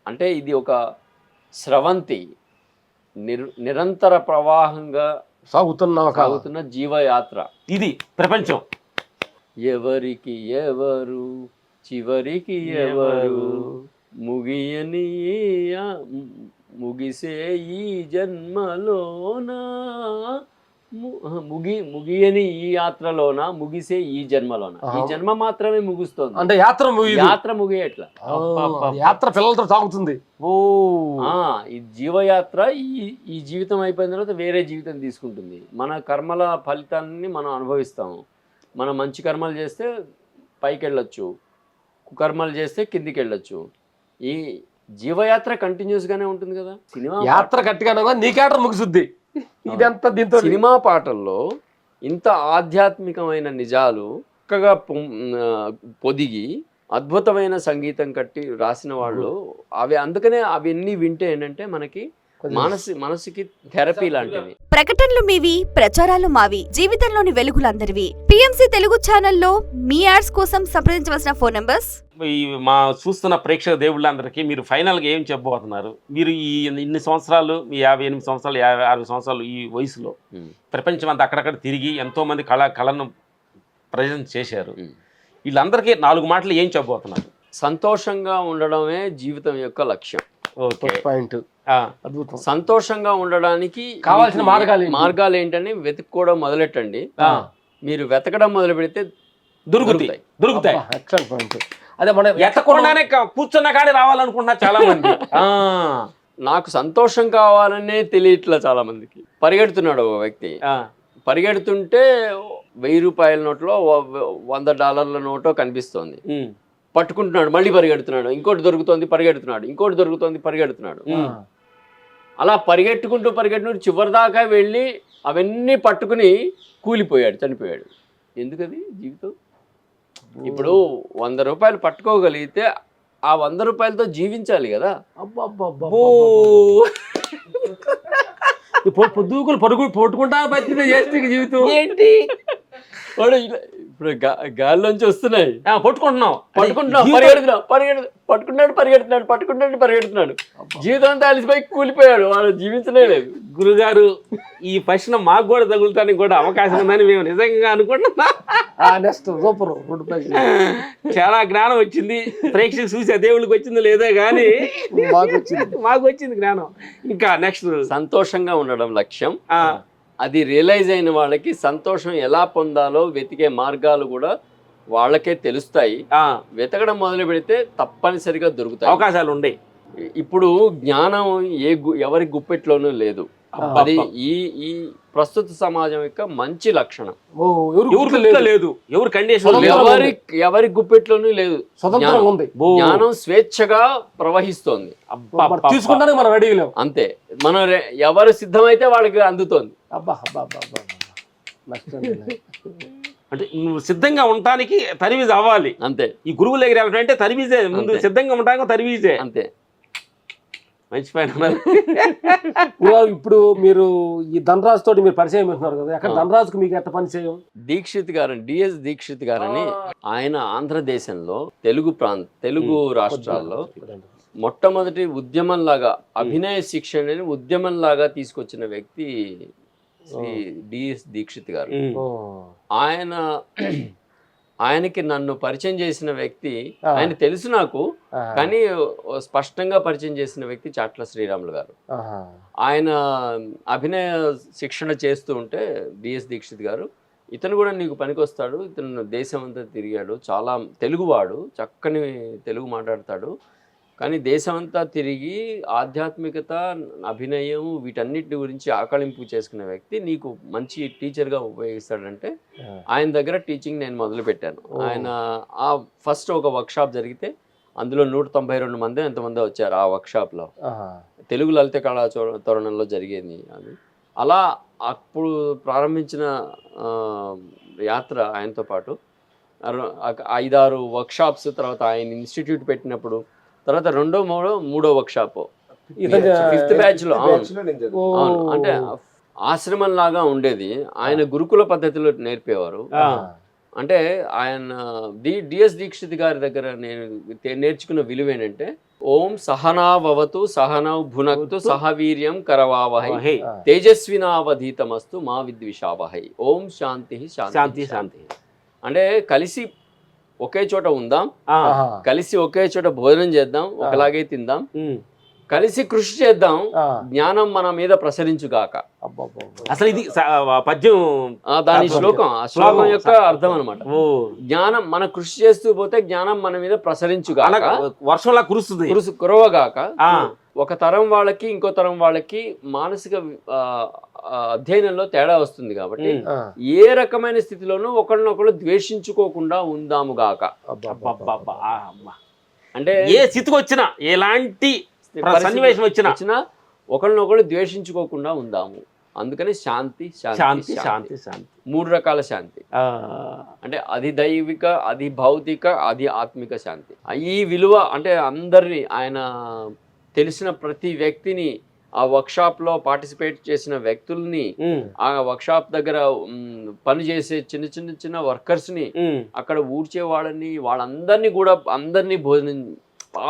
అంటే ఇది ఒక స్రవంతి, నిరంతర ప్రవాహంగా సాగుతున్న జీవయాత్ర ఇది ప్రపంచం. ఎవరికి ఎవరు చివరికి ఎవరు, ముగిసే ఈ జన్మలోనా, ముగియని ఈ యాత్రలోన, ముగిసే ఈ జన్మలోన. ఈ జన్మ మాత్రమే ముగుస్తుంది, అంటే యాత్ర ముగియట్లా, యాత్ర పిల్లలతో సాగుతుంది. ఈ జీవయాత్ర ఈ జీవితం అయిపోయిన తర్వాత వేరే జీవితం తీసుకుంటుంది. మన కర్మల ఫలితాన్ని మనం అనుభవిస్తాము. మనం మంచి కర్మలు చేస్తే పైకి వెళ్ళొచ్చు, కుకర్మలు చేస్తే కిందికి వెళ్ళొచ్చు. ఈ జీవయాత్ర కంటిన్యూస్ గానే ఉంటుంది కదా. సినిమా యాత్ర గట్టిగా నీకేటర్ ముగిసుద్ది. ఇదంతా దీంతో సినిమా పాటల్లో ఇంత ఆధ్యాత్మికమైన నిజాలు చక్కగా పొదిగి అద్భుతమైన సంగీతం కట్టి రాసిన వాళ్ళు అందుకనే అవన్నీ వింటే ఏంటంటే మనకి మనసుకి థెరపీ లాంటివి. ప్రకటనలు మీవి, ప్రచారాలు మావి, జీవితంలోని వెలుగులందరివి. పిఎంసి తెలుగు ఛానల్లో మీ యాడ్స్ కోసం సంప్రదించవలసిన ఫోన్ నంబర్స్. మా చూస్తున్న ప్రేక్షక దేవుళ్ళందరికీ మీరు ఫైనల్గా ఏం చెప్పబోతున్నారు? మీరు ఈ ఇన్ని సంవత్సరాలు, మీ 58 సంవత్సరాలు 56 సంవత్సరాలు ఈ వయసులో ప్రపంచం అంతా అక్కడక్కడ తిరిగి ఎంతోమంది కళను ప్రజెంట్ చేశారు. వీళ్ళందరికీ 4 మాటలు ఏం చెప్పబోతున్నారు? సంతోషంగా ఉండడమే జీవితం యొక్క లక్ష్యం. పాయింట్. అద్భుతం. సంతోషంగా ఉండడానికి కావాల్సిన మార్గాలు ఏంటని వెతుక్కోవడం మొదలెట్టండి. మీరు వెతకడం మొదలు పెడితే దొరుకుతాయి. అదే మనం ఎత్తకుండానే కూర్చున్న కాడే రావాలనుకుంటున్నా చాలా మంది. నాకు సంతోషం కావాలనే తెలియట్లా చాలా మందికి. పరిగెడుతున్నాడు ఒక వ్యక్తి, పరిగెడుతుంటే 1000 రూపాయల నోట్లో $100 నోటో కనిపిస్తోంది. పట్టుకుంటున్నాడు, మళ్ళీ పరిగెడుతున్నాడు, ఇంకోటి దొరుకుతోంది పరిగెడుతున్నాడు, ఇంకోటి దొరుకుతోంది పరిగెడుతున్నాడు. అలా పరిగెట్టుకుంటూ చివరి దాకా వెళ్ళి అవన్నీ పట్టుకుని కూలిపోయాడు, చనిపోయాడు. ఎందుకది జీవితం? ఇప్పుడు 100 రూపాయలు పట్టుకోగలిగితే ఆ 100 రూపాయలతో జీవించాలి కదా. పొద్దుకులు పట్టుకుంటా బతికితే చేస్తే జీవితం ఏంటి? వాడు ఇప్పుడు గాల్లోంచి వస్తున్నాయి, పట్టుకుంటున్నావు, పరిగెడుతున్నాడు. జీవితం అంతా అలిసిపోయి కూలిపోయాడు, వాడు జీవించలే లేదు. గురుగారు ఈ ప్రశ్న మాకు కూడా తగులుతానికి కూడా అవకాశం ఉందని మేము నిజంగా అనుకుంటున్నా. Next super. చాలా జ్ఞానం వచ్చింది. ప్రేక్షకులు చూసే దేవుళ్ళకి వచ్చింది లేదో కానీ మాకు వచ్చింది జ్ఞానం. ఇంకా నెక్స్ట్ సంతోషంగా ఉండడం లక్ష్యం. అది రియలైజ్ అయిన వాళ్ళకి సంతోషం ఎలా పొందాలో వెతికే మార్గాలు కూడా వాళ్ళకే తెలుస్తాయి. వెతకడం మొదలు పెడితే తప్పనిసరిగా దొరుకుతాయి, అవకాశాలు ఉండేవి. ఇప్పుడు జ్ఞానం ఎవరి గుప్పెట్లోనూ లేదు. అది ఈ ప్రస్తుత సమాజం యొక్క మంచి లక్షణం. లేదు, ఎవరు కండిషన్ ఎవరి గుప్పెట్లోనూ లేదు. జ్ఞానం స్వేచ్ఛగా ప్రవహిస్తోంది, తీసుకుంటానికి మనం రెడీ లేవు. అంతే. మనం ఎవరు సిద్ధమైతే వాళ్ళకి అందుతోంది. అంటే నువ్వు సిద్ధంగా ఉండటానికి తరివీజ్ అవ్వాలి అంతే. ఈ గురువుల దగ్గర వెళ్ళాలంటే తరివీజే ముందు, సిద్ధంగా ఉండటానికి తరివీజే అంతే. మంచిపోయిన ఇప్పుడు మీరు ఈ ధనరాజు తోటి మీరు పరిచయం అవుతున్నారు కదా, అక్కడ ధనరాజుకు మీకు ఎంత పరిచయం? దీక్షిత్ గారు, డిఎస్ దీక్షిత్ గారని, ఆయన ఆంధ్రదేశంలో తెలుగు రాష్ట్రాల్లో మొట్టమొదటి ఉద్యమంలాగా అభినయ శిక్షణని ఉద్యమంలాగా తీసుకొచ్చిన వ్యక్తి శ్రీ డిఎస్ దీక్షిత్ గారు. ఆయనకి నన్ను పరిచయం చేసిన వ్యక్తి, ఆయన తెలుసు నాకు, కానీ స్పష్టంగా పరిచయం చేసిన వ్యక్తి చాట్ల శ్రీరాములు గారు. ఆయన అభినయ శిక్షణ చేస్తూ ఉంటే డిఎస్ దీక్షిత్ గారు, ఇతను కూడా నీకు పనికొస్తాడు, ఇతను దేశం అంతా తిరిగాడు, చాలా తెలుగువాడు, చక్కని తెలుగు మాట్లాడతాడు, కానీ దేశమంతా తిరిగి ఆధ్యాత్మికత, అభినయం వీటన్నిటి గురించి ఆకళింపు చేసుకునే వ్యక్తి నీకు మంచి టీచర్గా ఉపయోగిస్తాడంటే ఆయన దగ్గర టీచింగ్ నేను మొదలుపెట్టాను. ఆయన ఫస్ట్ ఒక వర్క్షాప్ జరిగితే అందులో 192 మంది ఎంతమంది వచ్చారు ఆ వర్క్షాప్లో. తెలుగు లలిత కళా తోరణంలో జరిగేది అది. అలా అప్పుడు ప్రారంభించిన యాత్ర ఆయనతో పాటు 5-6 వర్క్షాప్స్, తర్వాత ఆయన ఇన్స్టిట్యూట్ పెట్టినప్పుడు, తర్వాత మూడో వర్క్షాప్ 5th బ్యాచ్లో. అవును, అంటే ఆశ్రమం లాగా ఉండేది. ఆయన గురుకుల పద్ధతిలో నేర్పేవారు. అంటే ఆయన డిఎస్ దీక్షిత్ గారి దగ్గర నేను నేర్చుకున్న విలువ ఏంటంటే, ఓం సహనావవతు సహనౌ భునక్తు సహవీర్యం కరవావహై తేజస్వినావధీతమస్తు మా విద్విషావహై ఓం శాంతి శాంతి శాంతి. అంటే కలిసి ఒకే చోట ఉందాం, కలిసి ఒకే చోట భోజనం చేద్దాం, ఒకలాగే తిందాం, కలిసి కృషి చేద్దాం, జ్ఞానం మన మీద ప్రసరించుగాక. అసలు ఇది పద్యం, దాని శ్లోకం, ఆ శ్లోకం యొక్క అర్థం అనమాట. జ్ఞానం మన కృషి చేస్తూ పోతే జ్ఞానం మన మీద ప్రసరించుగాక, వర్షంలా కురవగాక. ఒక తరం వాళ్ళకి ఇంకో తరం వాళ్ళకి మానసిక అధ్యయనంలో తేడా వస్తుంది కాబట్టి ఏ రకమైన స్థితిలోనూ ఒకరినొకరు ద్వేషించుకోకుండా ఉందాముగాక. అంటే ఏ స్థితికి వచ్చినా, ఎలాంటి సన్నివేశం వచ్చినా ఒకరినొకరు ద్వేషించుకోకుండా ఉందాము. అందుకని శాంతి శాంతి శాంతి శాంతి. 3 రకాల శాంతి. అంటే అది దైవిక, అది భౌతిక, అది ఆత్మిక శాంతి. ఈ విలువ అంటే అందరినీ, ఆయన తెలిసిన ప్రతి వ్యక్తిని, ఆ వర్క్షాప్లో పార్టిసిపేట్ చేసిన వ్యక్తుల్ని, ఆ వర్క్షాప్ దగ్గర పనిచేసే చిన్న వర్కర్స్ని, అక్కడ ఊడ్చే వాళ్ళందరినీ కూడా అందరినీ భోజనం,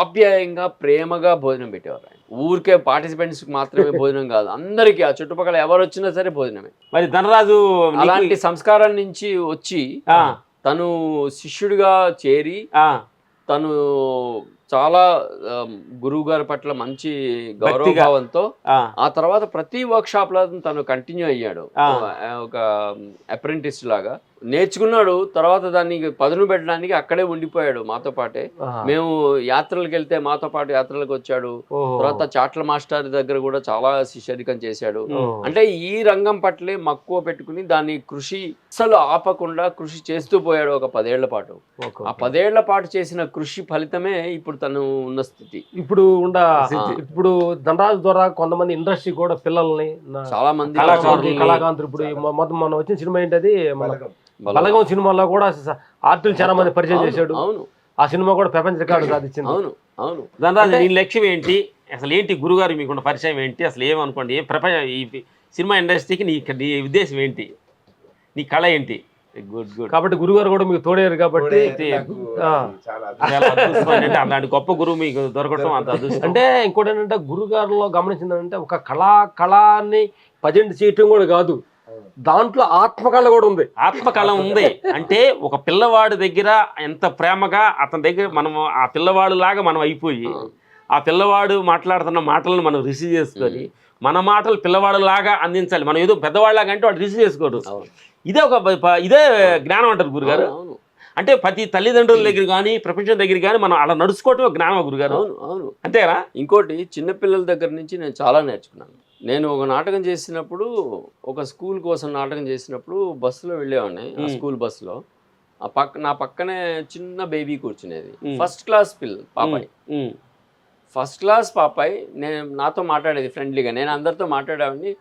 ఆప్యాయంగా ప్రేమగా భోజనం పెట్టేవారు. ఊరికే పార్టిసిపెంట్స్ మాత్రమే భోజనం కాదు, అందరికీ, ఆ చుట్టుపక్కల ఎవరు వచ్చినా సరే భోజనమే. మరి ధనరాజు అలాంటి సంస్కారం నుంచి వచ్చి తను శిష్యుడిగా చేరి, తను చాలా గురువు గారి పట్ల మంచి గౌరవభావంతో ఆ తర్వాత ప్రతి వర్క్ షాప్ లో తను కంటిన్యూ అయ్యాడు, ఒక అప్రెంటిస్ లాగా. నేర్చుకున్నాడు. తర్వాత దాన్ని పదును పెట్టడానికి అక్కడే ఉండిపోయాడు మాతో పాటే. ఆహా. మేము యాత్రలకు వెళ్తే మాతో పాటు యాత్రలకు వచ్చాడు. ఓహో. తర్వాత చాట్ల మాస్టర్ దగ్గర కూడా చాలా శిష్యరికం చేశాడు. ఓహో. అంటే ఈ రంగం పట్లే మక్కువ పెట్టుకుని దాన్ని కృషి అసలు ఆపకుండా కృషి చేస్తూ పోయాడు ఒక 10 ఏళ్ల పాటు. ఓకే. ఆ 10 ఏళ్ల పాటు చేసిన కృషి ఫలితమే ఇప్పుడు తను ఉన్న స్థితి. ఇప్పుడు ఇప్పుడు ధనరాజు ద్వారా కొంతమంది ఇండస్ట్రీ కూడా పిల్లల్ని చాలా మంది కళాకాంతులు ఇప్పుడు మొత్తం మనం వచ్చిన సినిమా ఏంటది బలగం సినిమాలో కూడా ఆర్టిస్టులు చాలా మంది పరిచయం చేశాడు. అవును, ఆ సినిమా కూడా ప్రపంచ రికార్డు సాధించింది. అవును, అవును. ధనరాజు, నీ లక్ష్యం ఏంటి అసలు? ఏంటి గురుగారు మీకున్న పరిచయం ఏంటి అసలు? ఏమనుకోండి, ఏం ఈ సినిమా ఇండస్ట్రీకి నీ ఉద్దేశం ఏంటి? నీ కళ ఏంటి? Good good. కాబట్టి గురుగారు కూడా మీకు తోడేరు కాబట్టి చాలా అదృష్టం అంటే అలాంటి గొప్ప గురువు మీకు దొరకటం అంత అదృష్టం. అంటే ఇంకోటి ఏంటంటే గురుగారులో గమనించిందంటే ఒక కళాన్ని ప్రజెంట్ చేయటం కూడా కాదు, దాంట్లో ఆత్మకళ కూడా ఉంది. ఆత్మకళ ఉంది అంటే ఒక పిల్లవాడి దగ్గర ఎంత ప్రేమగా అతని దగ్గర మనము ఆ పిల్లవాడు లాగా మనం అయిపోయి ఆ పిల్లవాడు మాట్లాడుతున్న మాటలను మనం రిసీవ్ చేసుకొని మన మాటలు పిల్లవాడు లాగా అందించాలి. మనం ఏదో పెద్దవాళ్ళలాగా అంటే వాడు రిసీవ్ చేసుకోడు. ఇదే జ్ఞానం అంటారు గురుగారు. అంటే ప్రతి తల్లిదండ్రుల దగ్గర కానీ ప్రపంచం దగ్గర కానీ మనం అలా నడుచుకోవటం జ్ఞానం గురుగారు. అవును, అవును. అంతేనా? ఇంకోటి చిన్నపిల్లల దగ్గర నుంచి నేను చాలా నేర్చుకున్నాను. నేను ఒక నాటకం చేసినప్పుడు, ఒక స్కూల్ కోసం నాటకం చేసినప్పుడు బస్సులో వెళ్ళేవాడిని. ఆ స్కూల్ బస్సులో నా పక్కనే చిన్న బేబీ కూర్చునేది. ఫస్ట్ క్లాస్ పాపాయి, ఫస్ట్ క్లాస్ పాపాయి. నేను నాతో మాట్లాడేది ఫ్రెండ్లీగా. నేను అందరితో మాట్లాడేవాడిని.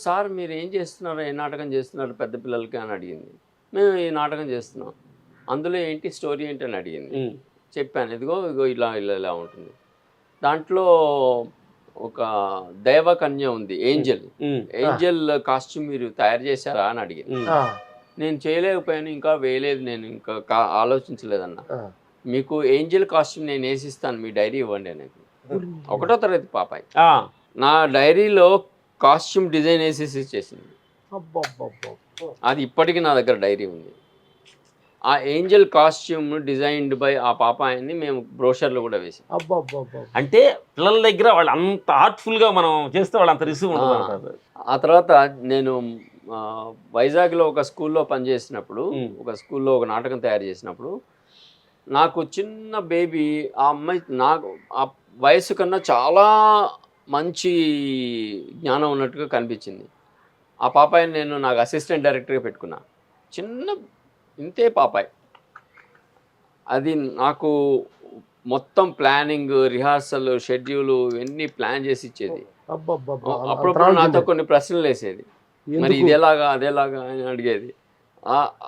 సార్ మీరు ఏం చేస్తున్నారు, ఏ నాటకం చేస్తున్నారు పెద్ద పిల్లలకి అని అడిగింది. మేము ఈ నాటకం చేస్తున్నాం. అందులో ఏంటి స్టోరీ ఏంటి అని అడిగింది. చెప్పాను, ఇదిగో ఇలా ఇలా ఇలా ఉంటుంది. దాంట్లో ఒక దైవకన్య ఉంది, ఏంజల్ కాస్ట్యూమ్ మీరు తయారు చేశారా అని అడిగింది. నేను చేయలేకపోయాను, ఇంకా వేయలేదు, నేను ఇంకా ఆలోచించలేదన్నా. మీకు ఏంజల్ కాస్ట్యూమ్ నేను వేసిస్తాను, మీ డైరీ ఇవ్వండి అనేది. 1వ తరగతి పాపాయి నా డైరీలో కాస్ట్యూమ్ డిజైన్ వేసేసి చేసింది. అది ఇప్పటికీ నా దగ్గర డైరీ ఉంది. ఆ ఏంజల్ కాస్ట్యూమ్ డిజైన్డ్ బై ఆ పాపాయిని మేము బ్రోషర్లో కూడా వేసాం. అంటే పిల్లల దగ్గర వాళ్ళు అంత ఆర్ట్ఫుల్గా మనం చేస్తే వాళ్ళు అంత రిసీవ్ ఉంటుంది. ఆ తర్వాత నేను వైజాగ్లో ఒక స్కూల్లో పనిచేసినప్పుడు, ఒక స్కూల్లో ఒక నాటకం తయారు చేసినప్పుడు నాకు చిన్న బేబీ, ఆ అమ్మాయి నాకు ఆ వయసు కన్నా చాలా మంచి జ్ఞానం ఉన్నట్టుగా కనిపించింది. ఆ పాపాయిని నేను నాకు అసిస్టెంట్ డైరెక్టర్గా పెట్టుకున్నా. చిన్న ఇంతే పాపాయి. అది నాకు మొత్తం ప్లానింగ్, రిహార్సల్, షెడ్యూల్ ఇవన్నీ ప్లాన్ చేసి ఇచ్చేది. అప్పుడప్పుడు నాతో కొన్ని ప్రశ్నలు వేసేది, మరి ఇదేలాగా అదేలాగా అని అడిగేది.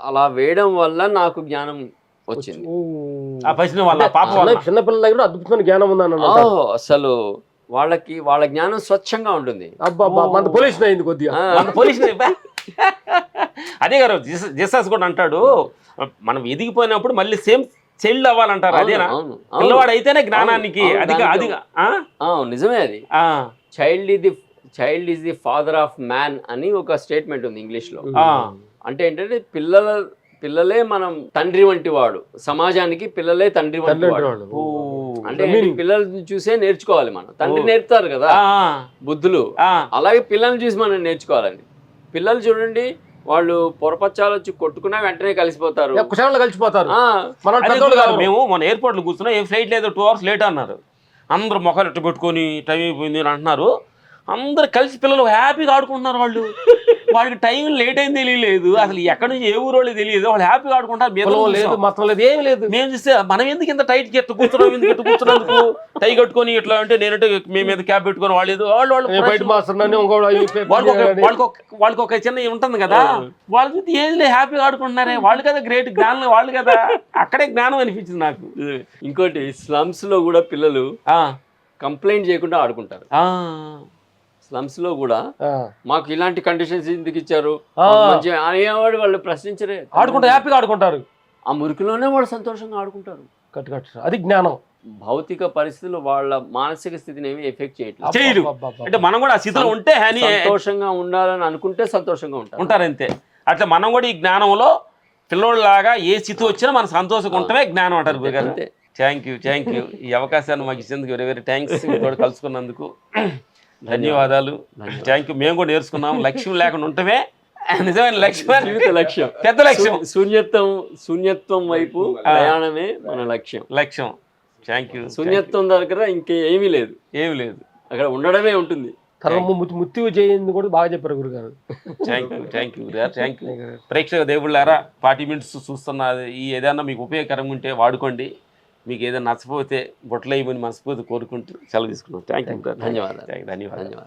అలా వేయడం వల్ల నాకు జ్ఞానం వచ్చింది. చిన్నపిల్లల దగ్గర అద్భుతమైన జ్ఞానం ఉందని అసలు వాళ్ళ జ్ఞానం స్వచ్ఛంగా ఉంటుంది. పొల్యూషన్ అయింది కొద్దిగా. అదే గారు జీసస్ కూడా అంటాడు, మనం ఎదిగిపోయినప్పుడు మళ్ళీ సేమ్ చైల్డ్ అవ్వాలంటారు. అదేనా? పిల్లవాడు అయితేనే జ్ఞానానికి నిజమే. అది child is the father of man అని ఒక స్టేట్మెంట్ ఉంది ఇంగ్లీష్లో. అంటే ఏంటంటే పిల్లలే మనం తండ్రి వంటి వాడు, సమాజానికి పిల్లలే తండ్రి వంటి వాడు. అంటే పిల్లల్ని చూసే నేర్చుకోవాలి మనం. తండ్రి నేర్పుతారు కదా బుద్ధులు, అలాగే పిల్లల్ని చూసి మనం నేర్చుకోవాలండి. పిల్లలు చూడండి, వాళ్ళు పొరపచ్చాలు వచ్చి కొట్టుకున్నా వెంటనే కలిసిపోతారు. మేము మన ఎయిర్పోర్ట్ లో కూర్చున్నా, ఏ ఫ్లైట్ లేదు, 2 hours లేట్ అన్నారు. అందరూ మొక్కలు ఎట్టు పెట్టుకొని టైం అయిపోయింది అని అంటున్నారు. అందరు కలిసి పిల్లలు హ్యాపీగా ఆడుకుంటున్నారు. వాళ్ళకి టైం లేట్ అయింది తెలియలేదు, అసలు ఎక్కడి నుంచి ఏ ఊరు వాళ్ళు తెలియదు. వాళ్ళు హ్యాపీగా ఆడుకుంటారు. ఏమి లేదు. మేము చూస్తే మనం ఎందుకు ఇంత టైట్ ఎట్టు కూర్చున్నాం, ఎందుకు ఎట్టు కూర్చున్నందుకు టై కట్టుకొని ఇట్లా అంటే నేనంటే మేము మీద క్యాబ్ పెట్టుకొని వాళ్ళు వాళ్ళకి ఒక చిన్న ఉంటుంది కదా, వాళ్ళ చూస్తే ఏది లేదు, హ్యాపీగా ఆడుకుంటున్నారే. వాళ్ళు కదా గ్రేట్ జ్ఞానం, వాళ్ళు కదా. అక్కడే జ్ఞానం అనిపించింది నాకు. ఇంకోటి స్లమ్స్ లో కూడా పిల్లలు కంప్లైంట్ చేయకుండా ఆడుకుంటారు. స్లమ్స్ లో కూడా మాకు ఇలాంటి కండిషన్స్ ఎందుకు ఇచ్చారు అనేవాడు వాళ్ళు ప్రశ్నించరే, ఆడుకుంటారు, హ్యాపీగా ఆడుకుంటారు. ఆ మురికిలోనే వాళ్ళు సంతోషంగా ఆడుకుంటారు. అది జ్ఞానం. భౌతిక పరిస్థితులు వాళ్ళ మానసిక స్థితిని ఏమి ఎఫెక్ట్ చేయట్లేదు. అంటే మనం కూడా ఆ స్థితిలో ఉంటే సంతోషంగా ఉండాలని అనుకుంటే సంతోషంగా ఉంటారు అంతే. అట్లా మనం కూడా ఈ జ్ఞానంలో పిల్లోళ్ళలాగా ఏ స్థితి వచ్చినా మనం సంతోషంగా ఉంటమే జ్ఞానం అంటారు. అంతే. Thank you. ఈ అవకాశాన్ని మాకు ఇచ్చేందుకు వెరీ వెరీ థ్యాంక్స్. కూడా కలుసుకున్నందుకు ధన్యవాదాలు. Thank you. మేము కూడా నేర్చుకున్నాం. లక్ష్యం లేకుండా ఉంటమే నిజమైన లక్ష్యం, జీవిత లక్ష్యం, పెద్ద లక్ష్యం, శూన్యత్వం వైపు ప్రయాణమే మన లక్ష్యం. లక్ష్యం. Thank you. శూన్యత్వం దగ్గర ఇంకేమీ లేదు, ఏమి లేదు, అక్కడ ఉండడమే ఉంటుంది. ముత్తివి చేయింది కూడా బాగా చెప్పారు గురుగారు. థ్యాంక్ యూ గురుగారు, థ్యాంక్ యూ. ప్రేక్షక దేవుళ్ళారా 40 మినిట్స్ చూస్తున్న ఈ ఏదైనా మీకు ఉపయోగకరంగా ఉంటే వాడుకోండి. మీకు ఏదైనా నచ్చపోతే బొట్టలు వేయమని మనస్ఫూర్తి కోరుకుంటూ సెలవు తీసుకున్నాం. Thank you. ధన్యవాదాలు. ధన్యవాదాలు.